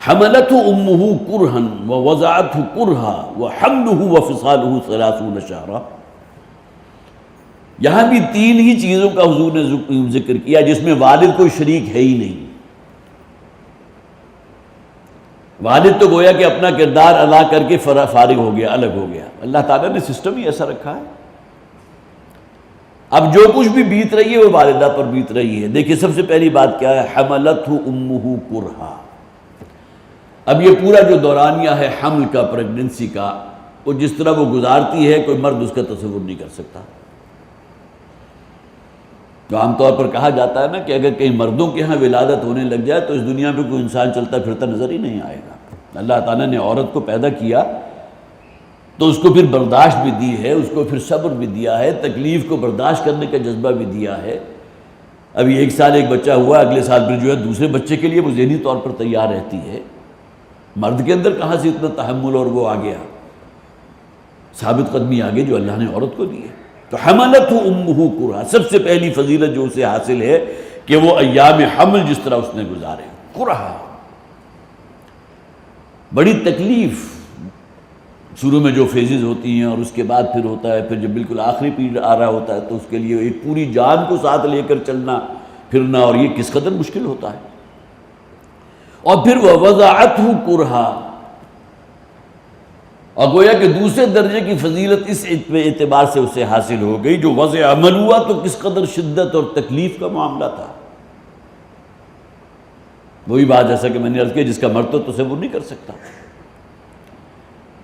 S2: حملتہ امہ کرہن ووضعتہ کرہا وحملہ وفصالہ 30 شہرا، یہاں بھی تین ہی چیزوں کا حضور نے ذکر کیا جس میں والد کوئی شریک ہے ہی نہیں۔ والد تو گویا کہ اپنا کردار ادا کر کے فارغ ہو گیا، الگ ہو گیا، اللہ تعالیٰ نے سسٹم ہی ایسا رکھا ہے۔ اب جو کچھ بھی بیت رہی ہے وہ والدہ پر بیت رہی ہے۔ دیکھیے سب سے پہلی بات کیا ہے، حملتہ امہ کرہا۔ اب یہ پورا جو دورانیہ ہے حمل کا، پریگننسی کا، وہ جس طرح وہ گزارتی ہے کوئی مرد اس کا تصور نہیں کر سکتا۔ تو عام طور پر کہا جاتا ہے نا کہ اگر کہیں مردوں کے ہاں ولادت ہونے لگ جائے تو اس دنیا میں کوئی انسان چلتا پھرتا نظر ہی نہیں آئے گا۔ اللہ تعالیٰ نے عورت کو پیدا کیا تو اس کو پھر برداشت بھی دی ہے، اس کو پھر صبر بھی دیا ہے، تکلیف کو برداشت کرنے کا جذبہ بھی دیا ہے۔ ابھی 1 سال ایک بچہ ہوا، اگلے سال پھر جو ہے دوسرے بچے کے لیے وہ ذہنی طور پر تیار رہتی ہے۔ مرد کے اندر کہاں سے اتنا تحمل اور وہ آ گیا، ثابت قدمی آگے جو اللہ نے عورت کو دی ہے۔ تو حملتہ امہ کرہا، سب سے پہلی فضیلت جو اسے حاصل ہے کہ وہ ایام حمل جس طرح اس نے گزارے، کرہا، بڑی تکلیف، شروع میں جو فیزز ہوتی ہیں اور اس کے بعد پھر ہوتا ہے، پھر جب بالکل آخری پیریڈ آ رہا ہوتا ہے تو اس کے لیے ایک پوری جان کو ساتھ لے کر چلنا پھرنا، اور یہ کس قدر مشکل ہوتا ہے۔ اور پھر ووضعتہ کرہا، اور گویا کہ دوسرے درجے کی فضیلت اس اعتبار سے اسے حاصل ہو گئی، جو وضع عمل ہوا تو کس قدر شدت اور تکلیف کا معاملہ تھا۔ وہی بات جیسا کہ میں نے عرض کیا، جس کا مرد تو تصور نہیں کر سکتا۔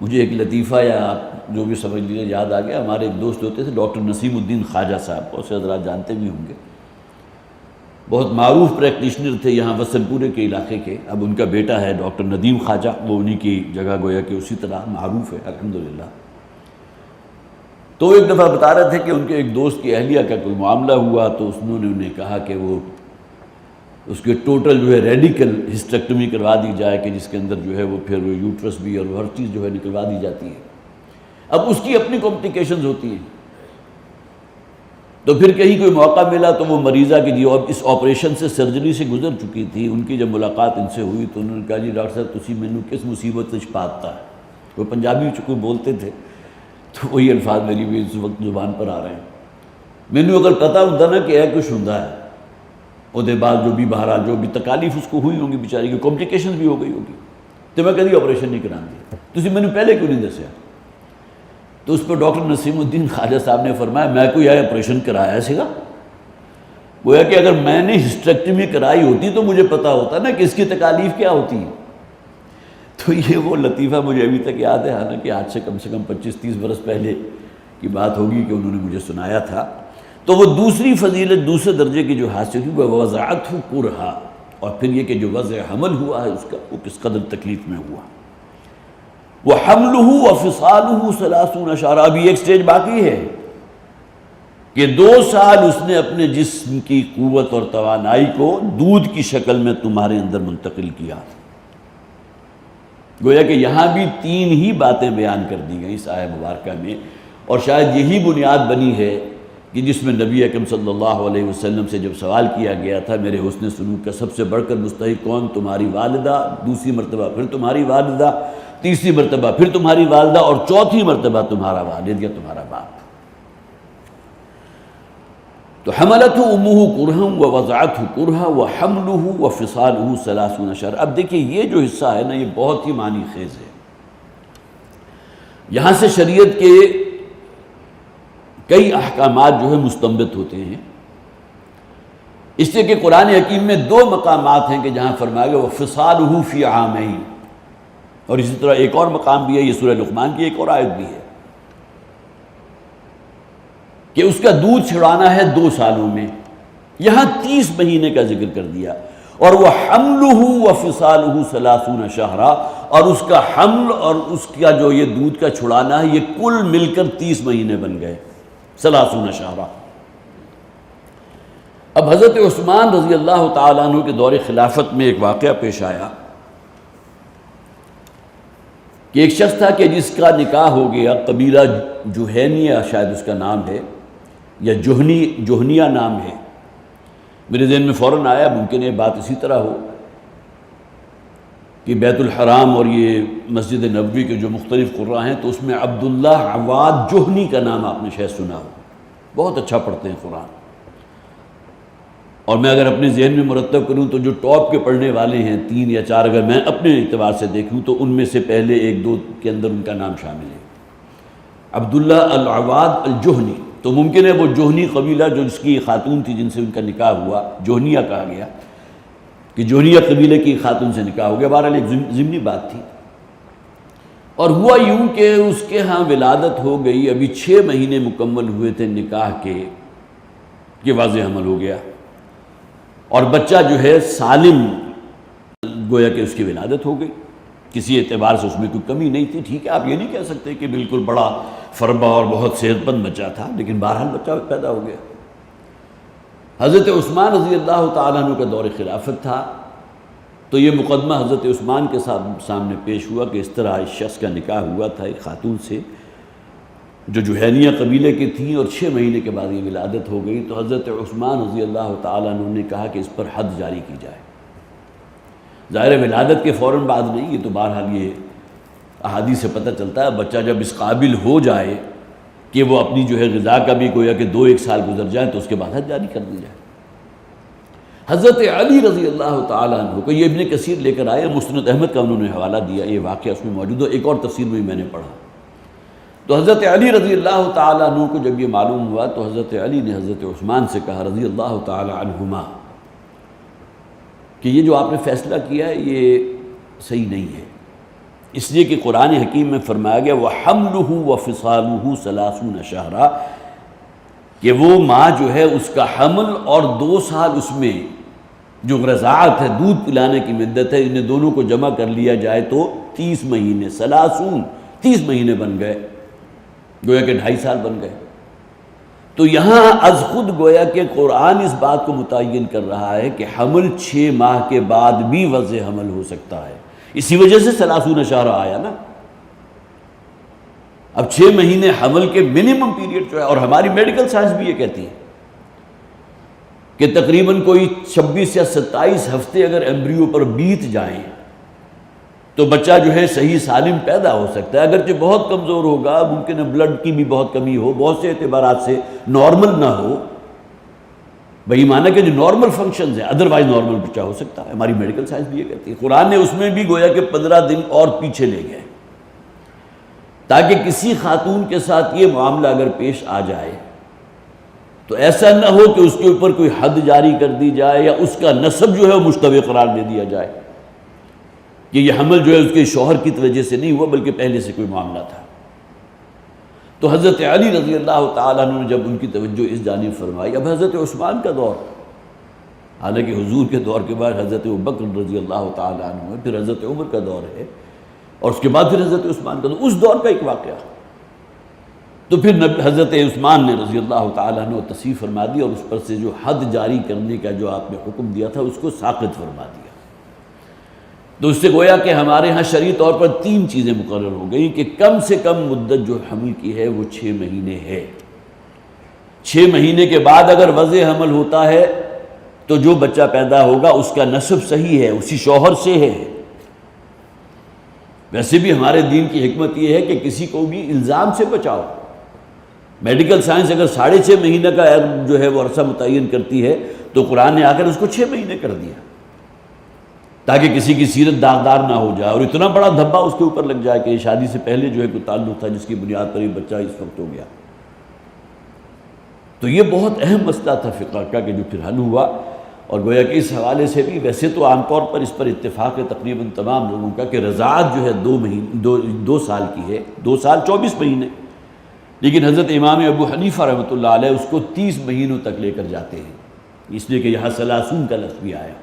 S2: مجھے ایک لطیفہ یا آپ جو بھی سمجھ لیجیے یاد آ گیا، ہمارے ایک دوست ہوتے تھے ڈاکٹر نسیم الدین خواجہ صاحب، بہت سے حضرات جانتے بھی ہوں گے، بہت معروف پریکٹیشنر تھے یہاں وسن پورے کے علاقے کے۔ اب ان کا بیٹا ہے ڈاکٹر ندیم خواجہ، وہ انہی کی جگہ گویا کہ اسی طرح معروف ہے الحمدللہ۔ تو ایک دفعہ بتا رہے تھے کہ ان کے ایک دوست کی اہلیہ کا کوئی معاملہ ہوا تو انہوں نے انہیں کہا کہ وہ اس کے ٹوٹل جو ہے ریڈیکل ہسٹریکٹمی کروا دی جائے، کہ جس کے اندر جو ہے وہ پھر یوٹرس بھی اور ہر چیز جو ہے نکلوا دی جاتی ہے۔ اب اس کی اپنی کمپلیکیشنز ہوتی ہیں، تو پھر کہیں کوئی موقع ملا تو وہ مریضہ کی جو اب اس آپریشن سے سرجری سے گزر چکی تھی، ان کی جب ملاقات ان سے ہوئی تو انہوں نے کہا جی ڈاکٹر صاحب تسی مینوں کس مصیبت سے پاتا ہے۔ وہ پنجابی چکو بولتے تھے تو وہی الفاظ میری بھی اس وقت زبان پر آ رہے ہیں۔ مینوں اگر پتہ ہوتا نا کہ ہے کچھ ہوتا ہے، وہ دے بعد جو بھی بہرحال جو بھی تکالیف اس کو ہوئی ہوں گی بیچاری کی، کمپلیکیشن بھی ہو گئی ہوگی، تو میں کبھی آپریشن نہیں کرا دی، تسی مینوں پہلے کیوں نہیں دسیا؟ تو اس پر ڈاکٹر نسیم الدین خواجہ صاحب نے فرمایا میں کوئی آپریشن کرایا سیگا؟ گویا کہ اگر میں نے ہسٹریکٹمی کرائی ہوتی تو مجھے پتا ہوتا نا کہ اس کی تکالیف کیا ہوتی ہے۔ تو یہ وہ لطیفہ مجھے ابھی تک یاد ہے، حالانکہ آج سے کم 25-30 برس پہلے کی بات ہوگی کہ انہوں نے مجھے سنایا تھا۔ تو وہ دوسری فضیلت دوسرے درجے کی جو حاصل ہوئی وہ وضعتہ کرہا، اور پھر یہ کہ جو وضع حمل ہوا ہے اس کا وہ کس قدر تکلیف میں ہوا۔ وحملہ وفصالہ 30 شہرا، ابھی ایک سٹیج باقی ہے کہ 2 سال اس نے اپنے جسم کی قوت اور توانائی کو دودھ کی شکل میں تمہارے اندر منتقل کیا۔ گویا کہ یہاں بھی 3 ہی باتیں بیان کر دی گئیں اس آیہ مبارکہ میں، اور شاید یہی بنیاد بنی ہے کہ جس میں نبی اکرم صلی اللہ علیہ وسلم سے جب سوال کیا گیا تھا میرے حسن سلوک کا سب سے بڑھ کر مستحق کون؟ تمہاری والدہ، دوسری مرتبہ پھر تمہاری والدہ، تیسری مرتبہ پھر تمہاری والدہ، اور چوتھی مرتبہ تمہارا والد یا تمہارا باپ۔ تو حملتہ امہ کرہا ووضعتہ کرہا وحملہ وفصالہ 30 شہرا۔ اب دیکھیں یہ جو حصہ ہے نا یہ بہت ہی معنی خیز ہے۔ یہاں سے شریعت کے کئی احکامات جو ہے مستنبط ہوتے ہیں، اس لیے کہ قرآن حکیم میں 2 مقامات ہیں کہ جہاں فرمایا گیا وفصالہ فی عامین، اور اسی طرح ایک اور مقام بھی ہے، یہ سورہ لقمان کی ایک اور آیت بھی ہے کہ اس کا دودھ چھڑانا ہے 2 سالوں میں، یہاں 30 مہینے کا ذکر کر دیا، اور وہ حملہ وفصالہ 30 شہرا، اور اس کا حمل اور اس کا جو یہ دودھ کا چھڑانا ہے یہ کل مل کر 30 مہینے بن گئے 30 شہرا۔ اب حضرت عثمان رضی اللہ تعالیٰ عنہ کے دور خلافت میں ایک واقعہ پیش آیا کہ ایک شخص تھا کہ جس کا نکاح ہو گیا، قبیلہ جوہینیہ شاید اس کا نام ہے، یا جوہنیہ نام ہے، میرے ذہن میں فوراً آیا، ممکن ہے بات اسی طرح ہو کہ بیت الحرام اور یہ مسجد نبوی کے جو مختلف قرآن ہیں تو اس میں عبداللہ عواد جوہنی کا نام آپ نے شاید سنا ہو، بہت اچھا پڑھتے ہیں قرآن، اور میں اگر اپنے ذہن میں مرتب کروں تو جو ٹاپ کے پڑھنے والے ہیں 3 یا 4 اگر میں اپنے اعتبار سے دیکھوں تو ان میں سے پہلے 1-2 کے اندر ان کا نام شامل ہے، عبداللہ العواد الجوہنی۔ تو ممکن ہے وہ جوہنی قبیلہ جو جس کی خاتون تھی جن سے ان کا نکاح ہوا، جوہنیہ کہا گیا کہ جوہنیہ قبیلے کی خاتون سے نکاح ہو گیا، بہرحال ایک ضمنی بات تھی، اور ہوا یوں کہ اس کے ہاں ولادت ہو گئی، ابھی 6 مہینے مکمل ہوئے تھے نکاح کے کہ واضح حمل ہو گیا، اور بچہ جو ہے سالم، گویا کہ اس کی ولادت ہو گئی، کسی اعتبار سے اس میں کوئی کمی نہیں تھی۔ ٹھیک ہے، آپ یہ نہیں کہہ سکتے کہ بالکل بڑا فربا اور بہت صحت مند بچہ تھا، لیکن بہرحال بچہ پیدا ہو گیا۔ حضرت عثمان رضی اللہ تعالیٰ عنہ کا دور خلافت تھا، تو یہ مقدمہ حضرت عثمان کے سامنے پیش ہوا کہ اس طرح اس شخص کا نکاح ہوا تھا ایک خاتون سے جو جوہینیہ قبیلے کی تھیں، اور 6 مہینے کے بعد یہ ولادت ہو گئی، تو حضرت عثمان رضی اللہ تعالیٰ عنہ نے کہا کہ اس پر حد جاری کی جائے۔ ظاہر ولادت کے فوراً بعد نہیں، یہ تو بہرحال یہ احادیث سے پتہ چلتا ہے، بچہ جب اس قابل ہو جائے کہ وہ اپنی جو ہے غذا کا بھی گویا کہ 2-1 سال گزر جائیں تو اس کے بعد حد جاری کر دی جائے۔ حضرت علی رضی اللہ تعالیٰ عنہ کو یہ ابن کثیر لے کر آئے، مسند احمد کا انہوں نے حوالہ دیا، یہ واقعہ اس میں موجود ہے، ایک اور تفسیر میں نے پڑھا۔ تو حضرت علی رضی اللہ تعالیٰ عنہ کو جب یہ معلوم ہوا تو حضرت علی نے حضرت عثمان سے کہا رضی اللہ تعالیٰ عنہما کہ یہ جو آپ نے فیصلہ کیا ہے یہ صحیح نہیں ہے، اس لیے کہ قرآن حکیم میں فرمایا گیا وَحَمْلُهُ وَفِصَالُهُ 30 شَهْرًا، کہ وہ ماں جو ہے اس کا حمل اور 2 سال اس میں جو رضاعت ہے، دودھ پلانے کی مدت ہے، انہیں دونوں کو جمع کر لیا جائے تو 30 مہینے، 30 مہینے بن گئے، گویا کہ 2.5 سال بن گئے۔ تو یہاں از خود گویا کہ قرآن اس بات کو متعین کر رہا ہے کہ حمل 6 ماہ کے بعد بھی وضع حمل ہو سکتا ہے، اسی وجہ سے 30 شہر آیا نا۔ اب 6 مہینے حمل کے منیمم پیریڈ جو ہے، اور ہماری میڈیکل سائنس بھی یہ کہتی ہے کہ تقریباً کوئی 26 یا 27 ہفتے اگر ایمبریو پر بیت جائیں تو بچہ جو ہے صحیح سالم پیدا ہو سکتا ہے، اگرچہ بہت کمزور ہوگا، ممکن ہے بلڈ کی بھی بہت کمی ہو، بہت سے اعتبارات سے نارمل نہ ہو، بھئی مانا کہ جو نارمل فنکشنز ہیں، ادروائز نارمل بچہ ہو سکتا ہے، ہماری میڈیکل سائنس بھی یہ کہتی ہے۔ قرآن نے اس میں بھی گویا کہ 15 دن اور پیچھے لے گئے تاکہ کسی خاتون کے ساتھ یہ معاملہ اگر پیش آ جائے تو ایسا نہ ہو کہ اس کے اوپر کوئی حد جاری کر دی جائے یا اس کا نسب جو ہے وہ مشتبہ قرار دے دیا جائے کہ یہ حمل جو ہے اس کے شوہر کی وجہ سے نہیں ہوا بلکہ پہلے سے کوئی معاملہ تھا۔ تو حضرت علی رضی اللہ تعالیٰ عنہ نے جب ان کی توجہ اس جانب فرمائی، اب حضرت عثمان کا دور، حالانکہ حضور کے دور کے بعد حضرت ابوبکر رضی اللہ تعالیٰ عنہ ہے، پھر حضرت عمر کا دور ہے، اور اس کے بعد پھر حضرت عثمان کا دور، اس دور کا ایک واقعہ۔ تو پھر حضرت عثمان نے رضی اللہ تعالیٰ عنہ تصحیح فرما دی، اور اس پر سے جو حد جاری کرنے کا جو آپ نے حکم دیا تھا اس کو ساقط فرما دیا۔ تو اس سے گویا کہ ہمارے ہاں شرعی طور پر 3 چیزیں مقرر ہو گئیں کہ کم سے کم مدت جو حمل کی ہے وہ 6 مہینے ہے۔ 6 مہینے کے بعد اگر وضع حمل ہوتا ہے تو جو بچہ پیدا ہوگا اس کا نسب صحیح ہے، اسی شوہر سے ہے۔ ویسے بھی ہمارے دین کی حکمت یہ ہے کہ کسی کو بھی الزام سے بچاؤ۔ میڈیکل سائنس اگر 6.5 مہینے کا جو ہے وہ عرصہ متعین کرتی ہے تو قرآن نے آ کر اس کو 6 مہینے کر دیا تاکہ کسی کی سیرت داغدار نہ ہو جائے اور اتنا بڑا دھبا اس کے اوپر لگ جائے کہ شادی سے پہلے جو ہے کوئی تعلق تھا جس کی بنیاد پر یہ بچہ اس وقت ہو گیا۔ تو یہ بہت اہم مسئلہ تھا فقہ کا کہ جو پھر حل ہوا، اور گویا کہ اس حوالے سے بھی ویسے تو عام طور پر اس پر اتفاق ہے تقریباً تمام لوگوں کا کہ رضاعت جو ہے 2 سال کی ہے، 2 سال 24 مہینے، لیکن حضرت امام ابو حنیفہ رحمۃ اللہ علیہ اس کو 30 مہینوں تک لے کر جاتے ہیں، اس لیے کہ یہاں 30 کا لفظ بھی آیا۔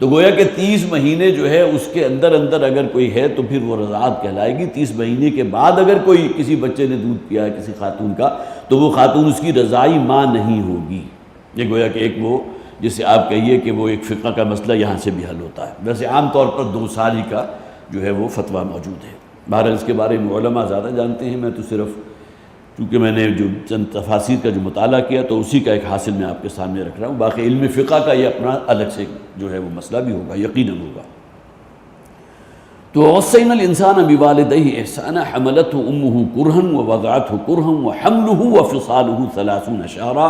S2: تو گویا کہ 30 مہینے جو ہے اس کے اندر اگر کوئی ہے تو پھر وہ رضاعت کہلائے گی۔ 30 مہینے کے بعد اگر کوئی کسی بچے نے دودھ پیا ہے کسی خاتون کا تو وہ خاتون اس کی رضائی ماں نہیں ہوگی، یہ گویا کہ ایک وہ جسے آپ کہیے کہ وہ ایک فقہ کا مسئلہ یہاں سے بھی حل ہوتا ہے. ویسے عام طور پر 2 سال ہی کا جو ہے وہ فتویٰ موجود ہے. بہرحال اس کے بارے میں علماء زیادہ جانتے ہیں، میں تو صرف کیونکہ میں نے جو چند تفاسیر کا جو مطالعہ کیا تو اسی کا ایک حاصل میں آپ کے سامنے رکھ رہا ہوں. باقی علم فقہ کا یہ اپنا الگ سے جو ہے وہ مسئلہ بھی ہوگا، یقیناً ہوگا. تو وصینا الانسان بوالدیہ احسانا حملته امه کرہا ووضعته کرہا وحمله وفصاله 30 شہرا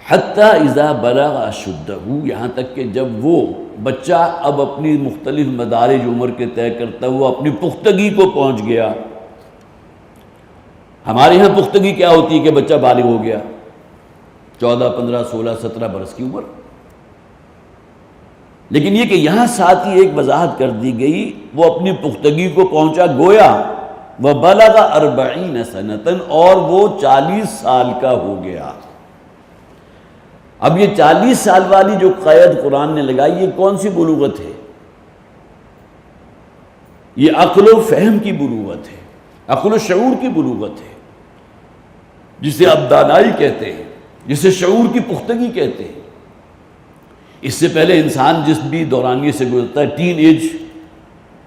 S2: حتی اذا بلغ اشدہ، یہاں تک کہ جب وہ بچہ اب اپنی مختلف مدارج عمر کے طے کرتا ہوا اپنی پختگی کو پہنچ گیا. ہمارے یہاں پختگی کیا ہوتی ہے کہ بچہ بالغ ہو گیا، 14 15 16 17 برس کی عمر. لیکن یہ کہ یہاں ساتھ ہی ایک وضاحت کر دی گئی، وہ اپنی پختگی کو پہنچا گویا وَبَلَغَ 40 سَنَةً، اور وہ 40 سال کا ہو گیا. اب یہ 40 سال والی جو قید قرآن نے لگائی، یہ کون سی بلوغت ہے؟ یہ عقل و فہم کی بلوغت ہے، عقل و شعور کی بلوغت ہے، جسے اب دانائی کہتے ہیں، جسے شعور کی پختگی کہتے ہیں. اس سے پہلے انسان جس بھی دورانیے سے گزرتا ہے، ٹین ایج،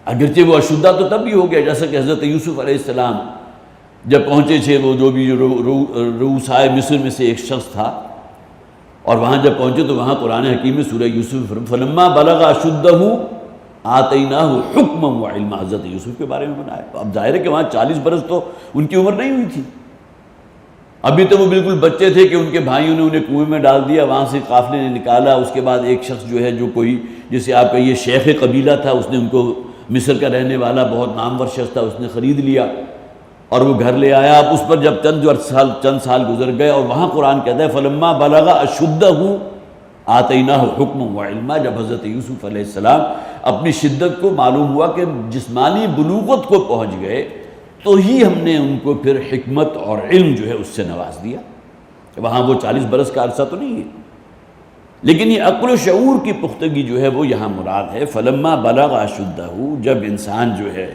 S2: اگرچہ وہ اشدہ تو تب بھی ہو گیا، جیسا کہ حضرت یوسف علیہ السلام جب پہنچے تھے، وہ جو بھی رؤسائے مصر میں سے ایک شخص تھا، اور وہاں جب پہنچے تو وہاں قرآن حکیم میں سورہ یوسف فلما بلغ اشدہ آتیناہ حکما وعلما، حضرت یوسف کے بارے میں بنایا. اب ظاہر ہے کہ وہاں 40 برس تو ان کی عمر نہیں ہوئی تھی، ابھی تو وہ بالکل بچے تھے کہ ان کے بھائیوں نے انہیں کنویں میں ڈال دیا، وہاں سے قافلے نے نکالا. اس کے بعد ایک شخص جو ہے، جو کوئی جسے آپ کا یہ شیخ قبیلہ تھا، اس نے ان کو، مصر کا رہنے والا بہت نامور شخص تھا، اس نے خرید لیا اور وہ گھر لے آیا. اب اس پر جب چند سال گزر گئے، اور وہاں قرآن کہتا ہے فلما بلغ اشدہ آتیناہ حکما وعلما، جب حضرت یوسف علیہ السلام اپنی شدت کو معلوم ہوا کہ جسمانی بلوغت کو پہنچ گئے، تو ہی ہم نے ان کو پھر حکمت اور علم جو ہے اس سے نواز دیا. وہاں وہ 40 برس کا عرصہ تو نہیں ہے، لیکن یہ عقل و شعور کی پختگی جو ہے وہ یہاں مراد ہے. فلما بلغ اشدہ، جب انسان جو ہے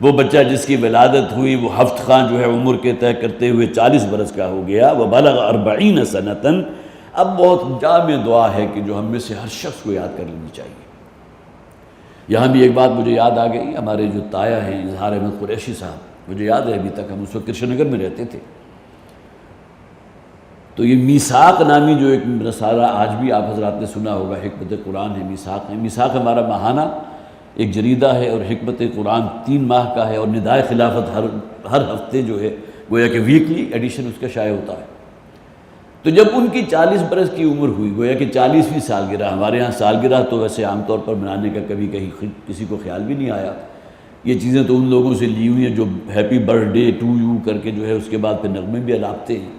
S2: وہ بچہ جس کی ولادت ہوئی، وہ ہفت خواں جو ہے عمر کے طے کرتے ہوئے 40 برس کا ہو گیا. وبلغ 40 سنة، اب بہت جامع دعا ہے کہ جو ہم میں سے ہر شخص کو یاد کر لینی چاہیے. یہاں بھی ایک بات مجھے یاد آ گئی، ہمارے جو تایا ہیں اظہار احمد قریشی صاحب، مجھے یاد ہے ابھی تک، ہم اس وقت کرشن نگر میں رہتے تھے، تو یہ میثاق نامی جو ایک رسالہ آج بھی آپ حضرات نے سنا ہوگا، حکمت قرآن ہے، میثاق ہے. میثاق ہمارا ماہانہ ایک جریدہ ہے، اور حکمت قرآن 3 ماہ کا ہے، اور ندائے خلافت ہر ہفتے جو ہے گویا کہ ویکلی ایڈیشن اس کا شائع ہوتا ہے. تو جب ان کی 40 برس کی عمر ہوئی، گویا کہ 40ویں سالگرہ، ہمارے ہاں سالگرہ تو ویسے عام طور پر منانے کا کبھی کہیں کسی کو خیال بھی نہیں آیا. یہ چیزیں تو ان لوگوں سے لی ہوئی ہیں جو happy birthday to you کر کے جو ہے اس کے بعد پھر نغمے بھی الاپتے ہیں.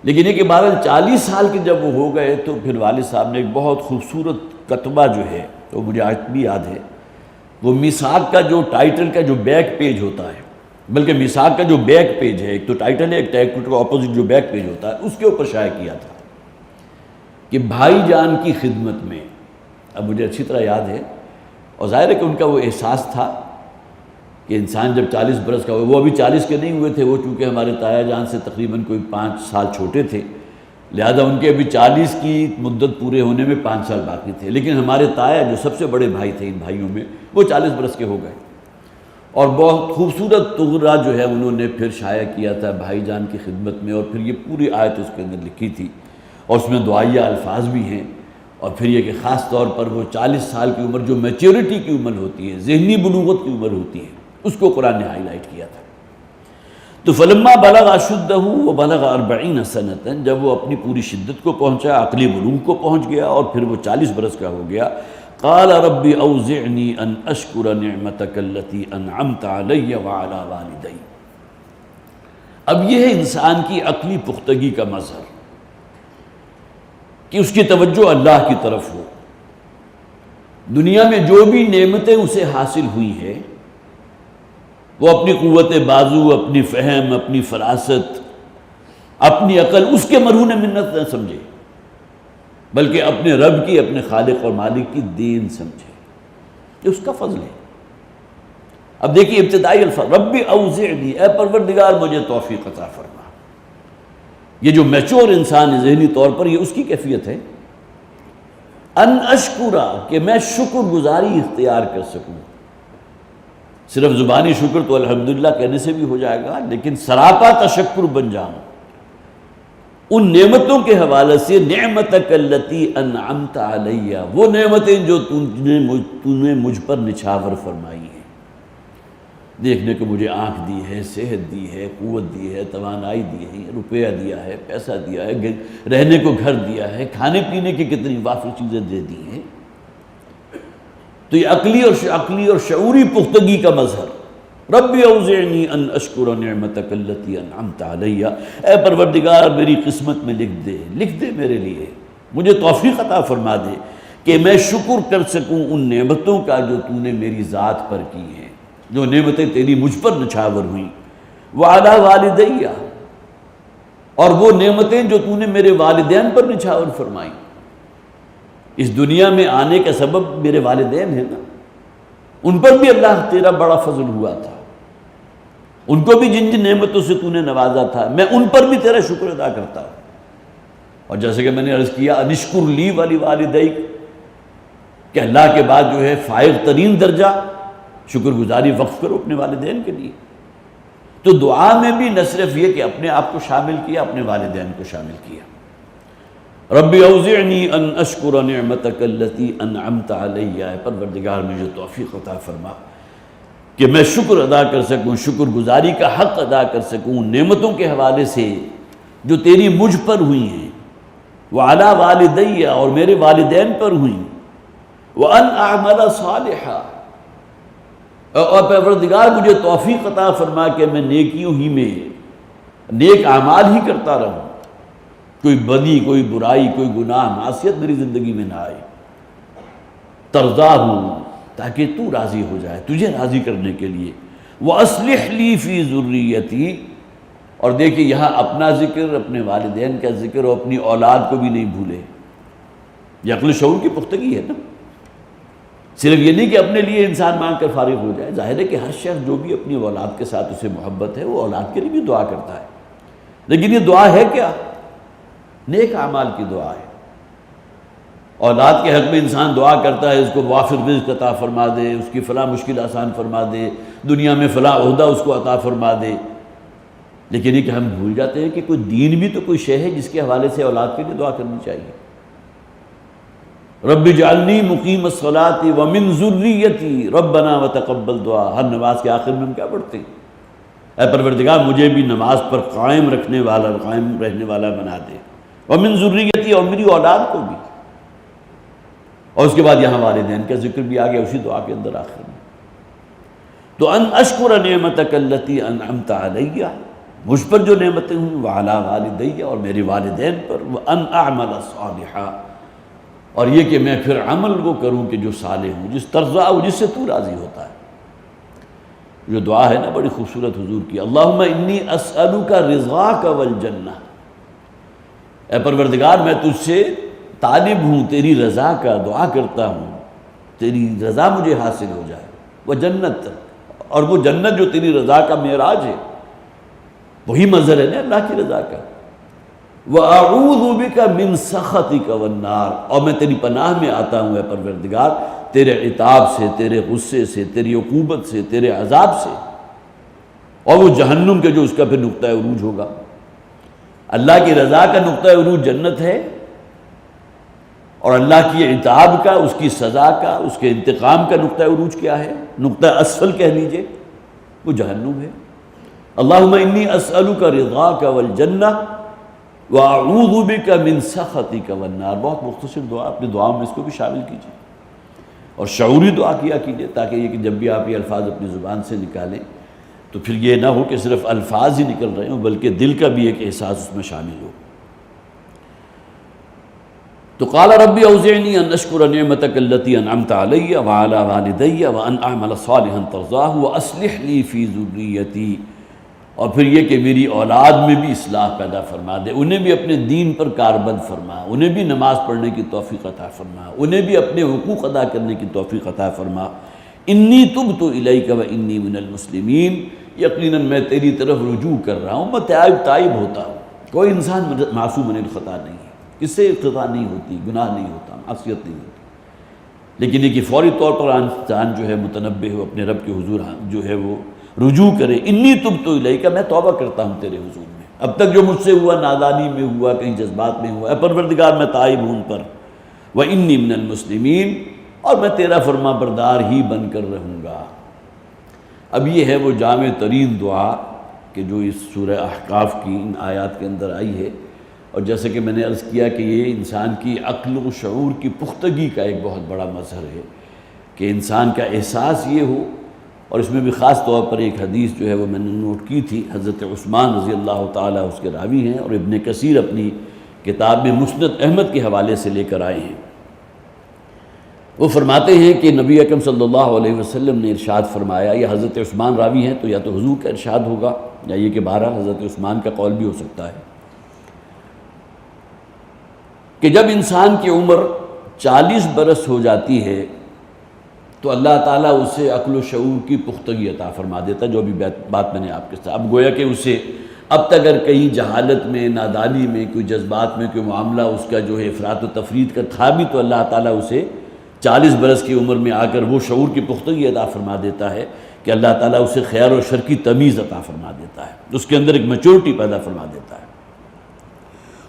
S2: لیکن یہ کہ بہرحال 40 سال کے جب وہ ہو گئے تو پھر والد صاحب نے ایک بہت خوبصورت کتبہ جو ہے، تو مجھے آج بھی یاد ہے، وہ میثاق کا جو ٹائٹل کا جو بیک پیج ہوتا ہے، بلکہ میثاق کا جو بیک پیج ہے، ایک تو ٹائٹل ہے، ایک ٹائٹل کا اپوزٹ جو بیک پیج ہوتا ہے، اس کے اوپر شائع کیا تھا کہ بھائی جان کی خدمت میں. اب مجھے اچھی طرح یاد ہے، اور ظاہر ہے کہ ان کا وہ احساس تھا کہ انسان جب 40 برس کا ہوا، وہ ابھی 40 کے نہیں ہوئے تھے، وہ چونکہ ہمارے تایا جان سے تقریباً کوئی 5 سال چھوٹے تھے، لہذا ان کے ابھی 40 کی مدت پورے ہونے میں 5 سال باقی تھے. لیکن ہمارے تایا جو سب سے بڑے بھائی تھے ان بھائیوں میں، وہ 40 برس کے ہو گئے، اور بہت خوبصورت تغرہ جو ہے انہوں نے پھر شائع کیا تھا بھائی جان کی خدمت میں، اور پھر یہ پوری آیت اس کے اندر لکھی تھی، اور اس میں دعائیہ الفاظ بھی ہیں. اور پھر یہ کہ خاص طور پر وہ 40 سال کی عمر جو میچورٹی کی عمر ہوتی ہے، ذہنی بلوغت کی عمر ہوتی ہے، اس کو قرآن نے ہائی لائٹ کیا تھا. تو فلما بلغ اشدہ وبلغ 40 سنة، جب وہ اپنی پوری شدت کو پہنچا، عقلی بلوغ کو پہنچ گیا، اور پھر وہ 40 برس کا ہو گیا. قال رب اوزعنی ان اشکر نعمتک التی انعمت علی وعلی والدی. اب یہ ہے انسان کی عقلی پختگی کا مظہر کہ اس کی توجہ اللہ کی طرف ہو. دنیا میں جو بھی نعمتیں اسے حاصل ہوئی ہیں، وہ اپنی قوت بازو، اپنی فہم، اپنی فراست، اپنی عقل، اس کے مرہون منت نہ سمجھے، بلکہ اپنے رب کی، اپنے خالق اور مالک کی دین سمجھے. یہ اس کا فضل ہے. اب دیکھیے ابتدائی الفاظ، رب اوزعنی، اے پروردگار مجھے توفیق عطا فرما. یہ جو میچور انسان ہے ذہنی طور پر، یہ اس کی کیفیت ہے ان اشکرا، کہ میں شکر گزاری اختیار کر سکوں۔ صرف زبانی شکر تو الحمدللہ کہنے سے بھی ہو جائے گا، لیکن سراپا تشکر بن جاؤں ان نعمتوں کے حوالے سے، نعمتک التی انعمت علیہ، وہ نعمتیں جو تو نے مجھ پر نچھاور فرمائی ہیں۔ دیکھنے کو مجھے آنکھ دی ہے، صحت دی ہے، قوت دی ہے، توانائی دی ہے، روپیہ دیا ہے، پیسہ دیا ہے، رہنے کو گھر دیا ہے، کھانے پینے کی کتنی وافر چیزیں دے دی ہیں۔ تو یہ عقلی اور شعوری پختگی کا مظہر۔ رب اوزعنی ان اشکر نعمتک التی انعمت علیہ، اے پروردگار میری قسمت میں لکھ دے میرے لیے، مجھے توفیق عطا فرما دے کہ میں شکر کر سکوں ان نعمتوں کا جو تو نے میری ذات پر کی ہیں، جو نعمتیں تیری مجھ پر نچھاور ہوئیں، وعلی والدیہ، اور وہ نعمتیں جو تو نے میرے والدین پر نچھاور فرمائیں۔ اس دنیا میں آنے کا سبب میرے والدین ہیں نا، ان پر بھی اللہ تیرا بڑا فضل ہوا تھا، ان کو بھی جن جن نعمتوں سے تو نے نوازا تھا، میں ان پر بھی تیرا شکر ادا کرتا ہوں۔ اور جیسے کہ میں نے عرض کیا، انشکر لی ولی والدیک، کہ اللہ کے بعد جو ہے فائق ترین درجہ شکر گزاری وقف کرو اپنے والدین کے لیے۔ تو دعا میں بھی نہ صرف یہ کہ اپنے آپ کو شامل کیا، اپنے والدین کو شامل کیا۔ رب اوزعنی ان اشکر نعمتک التی انعمت علیہ، پروردگار مجھے توفیق عطا فرما کہ میں شکر ادا کر سکوں، شکر گزاری کا حق ادا کر سکوں نعمتوں کے حوالے سے جو تیری مجھ پر ہوئی ہیں، وعلی والدیہ، اور میرے والدین پر ہوئیں، وان اعمل صالحا، اور پروردگار مجھے توفیق عطا فرما کہ میں نیکیوں ہی میں نیک اعمال ہی کرتا رہوں، کوئی بدی، کوئی برائی، کوئی گناہ، معصیت میری زندگی میں نہ آئے، ترضا ہوں تاکہ تو راضی ہو جائے، تجھے راضی کرنے کے لیے۔ وَأَصْلِحْ لِي فِي ذُرِّيَّتِي، اور دیکھیں یہاں اپنا ذکر، اپنے والدین کا ذکر، اور اپنی اولاد کو بھی نہیں بھولے۔ یہ عقل شعور کی پختگی ہے نا، صرف یہ نہیں کہ اپنے لیے انسان مانگ کر فارغ ہو جائے، ظاہر ہے کہ ہر شخص جو بھی اپنی اولاد کے ساتھ اسے محبت ہے وہ اولاد کے لیے بھی دعا کرتا ہے، لیکن یہ دعا ہے کیا؟ نیک اعمال کی دعا ہے۔ اولاد کے حق میں انسان دعا کرتا ہے اس کو وافر رزق عطا فرما دے، اس کی فلاں مشکل آسان فرما دے، دنیا میں فلاں عہدہ اس کو عطا فرما دے، لیکن یہ کہ ہم بھول جاتے ہیں کہ کوئی دین بھی تو کوئی شے ہے جس کے حوالے سے اولاد کے لیے دعا کرنی چاہیے۔ رب اجعلنی مقیم الصلاۃ ومن ذریتی ربنا وتقبل دعا، ہر نماز کے آخر میں ہم کیا پڑھتے ہیں؟ اے پروردگار مجھے بھی نماز پر قائم رہنے والا بنا دے، ومن ذریتی، اور میری اولاد کو بھی۔ اور اس کے بعد یہاں والدین کا ذکر بھی آ گیا اسی دعا کے اندر آخر میں۔ تو ان اشکر نعمتک التی انعمت علیہ، مجھ پر جو نعمتیں ہوئیں، وعلی والدیہ، اور میرے والدین پر، وان اعمل صالحا، اور یہ کہ میں پھر عمل وہ کروں کہ جو صالح ہوں، جس ترضا ہو، جس سے تو راضی ہوتا ہے۔ جو دعا ہے نا بڑی خوبصورت حضور کی، اللہم انی اسألک رضاک والجنہ، اے پروردگار میں تجھ سے طالب ہوں تیری رضا کا، دعا کرتا ہوں تیری رضا مجھے حاصل ہو جائے، وہ جنت، اور وہ جنت جو تیری رضا کا معراج ہے، وہی منظر ہے نا اللہ کی رضا کا۔ وَأَعُوذُ بِكَ مِن سَخَطِكَ وَالنَّارِ، اور میں تیری پناہ میں آتا ہوں اے پروردگار تیرے عتاب سے، تیرے غصے سے، تیری عقوبت سے، تیرے عذاب سے، اور وہ جہنم کے جو اس کا پھر نقطہ عروج ہوگا۔ اللہ کی رضا کا نقطہ عروج جنت ہے، اور اللہ کی عتاب کا، اس کی سزا کا، اس کے انتقام کا نقطہ عروج کیا ہے؟ نقطہ اسفل کہہ لیجئے، وہ جہنم ہے۔ اللہم انی اسألک رضاک والجنہ وَأَعُوذُ بِكَ مِن سَخَطِكَ وَالنَّارِ، بہت مختصر دعا، اپنی دعاؤں میں اس کو بھی شامل کیجیے، اور شعوری دعا کیا کیجیے، تاکہ یہ کہ جب بھی آپ یہ الفاظ اپنی زبان سے نکالیں تو پھر یہ نہ ہو کہ صرف الفاظ ہی نکل رہے ہوں، بلکہ دل کا بھی ایک احساس اس میں شامل ہو۔ تو قال ربی اوزعنی ان اشکر نعمتک التی انعمت علیہ وعلی والدیہ وان اعمل صالحا ترضاہ واصلح لی فی ذریتی، اور پھر یہ کہ میری اولاد میں بھی اصلاح پیدا فرما دے، انہیں بھی اپنے دین پر کاربند فرما، انہیں بھی نماز پڑھنے کی توفیق عطا فرما، انہیں بھی اپنے حقوق ادا کرنے کی توفیق عطا فرما۔ انی تبت الیک وانی من المسلمین، یقیناً میں تیری طرف رجوع کر رہا ہوں، میں تائب ہوتا ہوں، کوئی انسان معصوم من الخطا نہیں ہے، کس سے خطا نہیں ہوتی، گناہ نہیں ہوتا، معصیت نہیں ہوتی، لیکن یہ کہ فوری طور پر انسان جو ہے متنبہ ہو، اپنے رب کے حضور جو ہے وہ رجوع کرے، انی تبت الیک، میں توبہ کرتا ہوں تیرے حضور میں، اب تک جو مجھ سے ہوا نادانی میں ہوا، کہیں جذبات میں ہوا، اے پروردگار میں تائب ہوں ان پر، وانی من المسلمین، اور میں تیرا فرما بردار ہی بن کر رہوں گا۔ اب یہ ہے وہ جامع ترین دعا کہ جو اس سورہ احقاف کی ان آیات کے اندر آئی ہے، اور جیسے کہ میں نے عرض کیا کہ یہ انسان کی عقل و شعور کی پختگی کا ایک بہت بڑا مظہر ہے کہ انسان کا احساس یہ ہو، اور اس میں بھی خاص طور پر ایک حدیث جو ہے وہ میں نے نوٹ کی تھی، حضرت عثمان رضی اللہ تعالیٰ اس کے راوی ہیں، اور ابن کثیر اپنی کتاب میں مسند احمد کے حوالے سے لے کر آئے ہیں۔ وہ فرماتے ہیں کہ نبی اکرم صلی اللہ علیہ وسلم نے ارشاد فرمایا، یہ حضرت عثمان راوی ہیں تو یا تو حضور کا ارشاد ہوگا یا یہ کہ بہرحال حضرت عثمان کا قول بھی ہو سکتا ہے، کہ جب انسان کی عمر 40 برس ہو جاتی ہے تو اللہ تعالیٰ اسے عقل و شعور کی پختگی عطا فرما دیتا ہے، جو بھی بات میں نے آپ کے ساتھ، اب گویا کہ اسے اب تک اگر کہیں جہالت میں، نادانی میں، کوئی جذبات میں کوئی معاملہ اس کا جو ہے افراط و تفرید کا تھا بھی، تو اللہ تعالیٰ اسے 40 برس کی عمر میں آ کر وہ شعور کی پختگی عطا فرما دیتا ہے کہ اللہ تعالیٰ اسے خیر و شر کی تمیز عطا فرما دیتا ہے، اس کے اندر ایک میچورٹی پیدا فرما دیتا ہے۔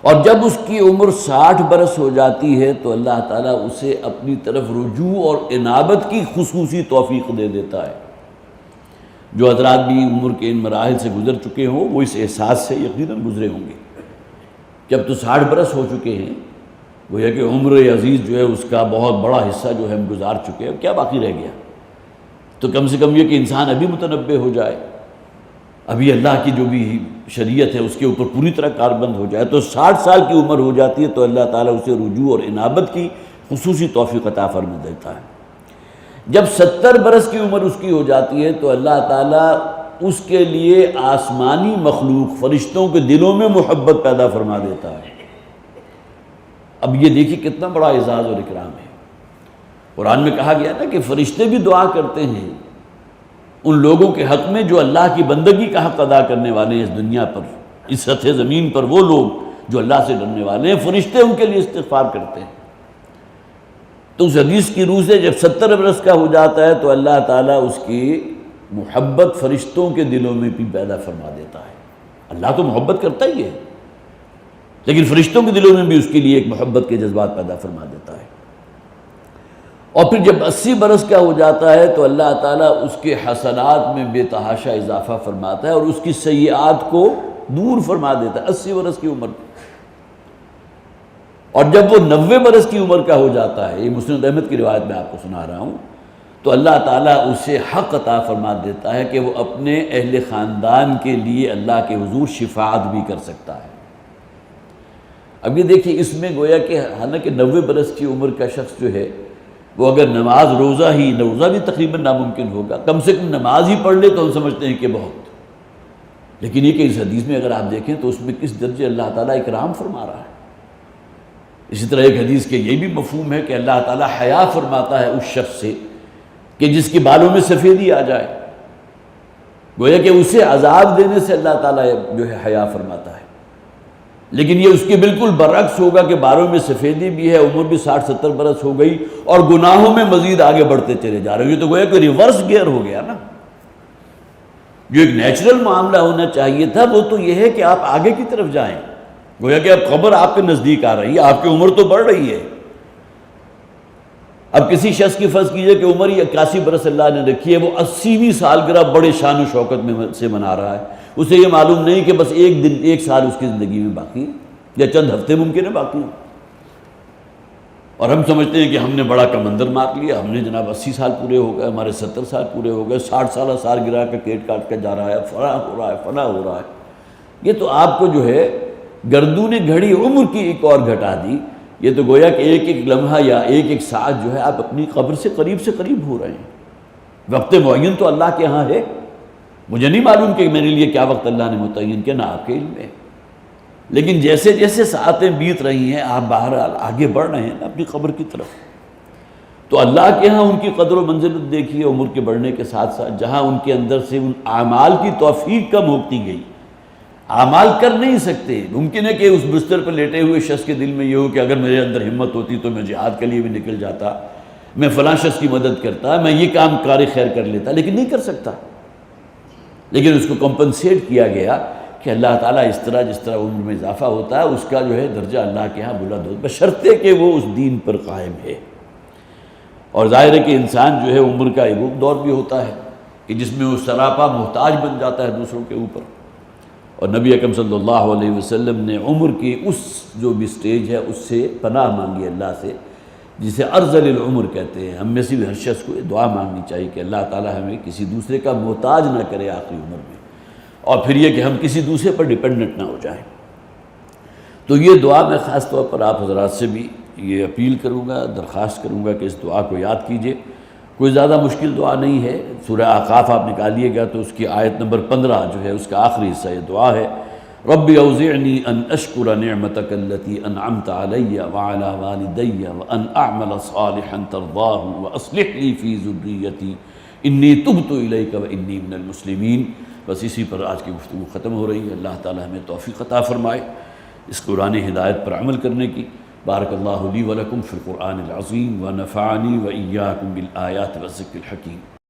S2: اور جب اس کی عمر 60 برس ہو جاتی ہے تو اللہ تعالیٰ اسے اپنی طرف رجوع اور انابت کی خصوصی توفیق دے دیتا ہے۔ جو حضرات بھی عمر کے ان مراحل سے گزر چکے ہوں وہ اس احساس سے یقیناً گزرے ہوں گے کہ اب تو 60 برس ہو چکے ہیں، وہ یہ کہ عمر عزیز جو ہے اس کا بہت بڑا حصہ جو ہے ہم گزار چکے ہیں، اب کیا باقی رہ گیا؟ تو کم سے کم یہ کہ انسان ابھی متنبہ ہو جائے، ابھی اللہ کی جو بھی شریعت ہے اس کے اوپر پوری طرح کاربند ہو جائے۔ تو 60 سال کی عمر ہو جاتی ہے تو اللہ تعالیٰ اسے رجوع اور انابت کی خصوصی توفیق عطا فرما دیتا ہے۔ جب 70 برس کی عمر اس کی ہو جاتی ہے تو اللہ تعالیٰ اس کے لیے آسمانی مخلوق فرشتوں کے دلوں میں محبت پیدا فرما دیتا ہے۔ اب یہ دیکھیے کتنا بڑا اعزاز اور اکرام ہے۔ قرآن میں کہا گیا نا کہ فرشتے بھی دعا کرتے ہیں ان لوگوں کے حق میں جو اللہ کی بندگی کا حق ادا کرنے والے ہیں اس دنیا پر، اس سطح زمین پر، وہ لوگ جو اللہ سے ڈرنے والے ہیں، فرشتے ان کے لیے استغفار کرتے ہیں۔ تو اس حدیث کی روح سے جب 70 برس کا ہو جاتا ہے تو اللہ تعالیٰ اس کی محبت فرشتوں کے دلوں میں بھی پیدا فرما دیتا ہے۔ اللہ تو محبت کرتا ہی ہے، لیکن فرشتوں کے دلوں میں بھی اس کے لیے ایک محبت کے جذبات پیدا فرما دیتا ہے۔ اور پھر جب 80 برس کا ہو جاتا ہے تو اللہ تعالیٰ اس کے حسنات میں بے تحاشا اضافہ فرماتا ہے اور اس کی سیئات کو دور فرما دیتا ہے 80 برس کی عمر میں۔ اور جب وہ 90 برس کی عمر کا ہو جاتا ہے، یہ مسند احمد کی روایت میں آپ کو سنا رہا ہوں، تو اللہ تعالیٰ اسے حق عطا فرما دیتا ہے کہ وہ اپنے اہل خاندان کے لیے اللہ کے حضور شفاعت بھی کر سکتا ہے۔ اب یہ دیکھیے اس میں گویا کہ حالانکہ 90 برس کی عمر کا شخص جو ہے وہ اگر نماز روزہ بھی تقریباً ناممکن ہوگا، کم سے کم نماز ہی پڑھ لے تو ہم سمجھتے ہیں کہ بہت، لیکن یہ کہ اس حدیث میں اگر آپ دیکھیں تو اس میں کس درجے اللہ تعالیٰ اکرام فرما رہا ہے۔ اسی طرح ایک حدیث کے یہ بھی مفہوم ہے کہ اللہ تعالیٰ حیا فرماتا ہے اس شخص سے کہ جس کے بالوں میں سفیدی آ جائے، گویا کہ اسے عذاب دینے سے اللہ تعالیٰ جو ہے حیا فرماتا ہے۔ لیکن یہ اس کے بالکل برعکس ہوگا کہ بالوں میں سفیدی بھی ہے، عمر بھی 60-70 برس ہو گئی اور گناہوں میں مزید آگے بڑھتے چلے جا رہے ہیں۔ یہ تو گویا کہ ریورس گیئر ہو گیا نا۔ جو ایک نیچرل معاملہ ہونا چاہیے تھا وہ تو یہ ہے کہ آپ آگے کی طرف جائیں، گویا کہ اب قبر آپ کے نزدیک آ رہی ہے، آپ کی عمر تو بڑھ رہی ہے۔ اب کسی شخص کی فرض کیجئے کہ عمر 81 برس اللہ نے رکھی ہے، وہ 80ویں سالگرہ بڑے شان و شوکت میں سے منا رہا ہے، اسے یہ معلوم نہیں کہ بس ایک سال اس کی زندگی میں باقی ہے یا چند ہفتے ممکن ہے باقی ہیں، اور ہم سمجھتے ہیں کہ ہم نے بڑا کمندر مار لیا، ہم نے جناب 80 سال پورے ہو گئے، ہمارے 70 سال پورے ہو گئے، 60 سالہ سالگرہ کا کیٹ کاٹ کے جا رہا ہے، فلاں ہو رہا ہے، فلاں ہو رہا ہے۔ یہ تو آپ کو جو ہے گردون گھڑی عمر کی ایک اور گھٹا دی۔ یہ تو گویا کہ ایک ایک لمحہ یا ایک ایک ساعت جو ہے آپ اپنی قبر سے قریب ہو رہے ہیں۔ وقت معین تو اللہ کے ہاں ہے، مجھے نہیں معلوم کہ میرے لیے کیا وقت اللہ نے متعین کیا، نہ آپ کے علم ہے، لیکن جیسے جیسے ساعتیں بیت رہی ہیں آپ بہرحال آگے بڑھ رہے ہیں اپنی قبر کی طرف۔ تو اللہ کے ہاں ان کی قدر و منزلت دیکھیے عمر کے بڑھنے کے ساتھ ساتھ، جہاں ان کے اندر سے ان اعمال کی توفیق کم ہوتی گئی، اعمال کر نہیں سکتے۔ ممکن ہے کہ اس بستر پر لیٹے ہوئے شخص کے دل میں یہ ہو کہ اگر میرے اندر ہمت ہوتی تو میں جہاد کے لیے بھی نکل جاتا، میں فلاں شخص کی مدد کرتا، میں یہ کام کار خیر کر لیتا، لیکن نہیں کر سکتا۔ لیکن اس کو کمپنسیٹ کیا گیا کہ اللہ تعالیٰ اس طرح جس طرح عمر میں اضافہ ہوتا ہے اس کا جو ہے درجہ اللہ کے ہاں بلند ہوتا ہے، بشرطے کہ وہ اس دین پر قائم ہے۔ اور ظاہر ہے کہ انسان جو ہے عمر کا ایک دور بھی ہوتا ہے کہ جس میں وہ سراپا محتاج بن جاتا ہے دوسروں کے اوپر، اور نبی اکرم صلی اللہ علیہ وسلم نے عمر کی اس جو بھی سٹیج ہے اس سے پناہ مانگی اللہ سے، جسے ارذل العمر کہتے ہیں۔ ہم میں سے بھی ہر شخص کو یہ دعا مانگنی چاہیے کہ اللہ تعالیٰ ہمیں کسی دوسرے کا محتاج نہ کرے آخری عمر میں، اور پھر یہ کہ ہم کسی دوسرے پر ڈیپینڈنٹ نہ ہو جائیں۔ تو یہ دعا میں خاص طور پر آپ حضرات سے بھی یہ اپیل کروں گا، درخواست کروں گا کہ اس دعا کو یاد کیجئے۔ کوئی زیادہ مشکل دعا نہیں ہے۔ سورہ اعقاف آپ نکالیے گا تو اس کی آیت نمبر 15 جو ہے اس کا آخری حصہ یہ دعا ہے، رب اوزعنی ان اشکر نعمتک التی انعمت علی وعلی والدی وان اعمل صالحا ترضاہ واصلح لی فی ذریتی انی تبت الیک وانی من المسلمین۔ بس اسی پر آج کی گفتگو ختم ہو رہی ہے۔ اللہ تعالی ہمیں توفیق عطا فرمائے اس قرآن ہدایت پر عمل کرنے کی۔ بارک اللہ لی ولکم فی القرآن العظیم ونفعنی وإیاکم بالآیات والذکر الحکیم۔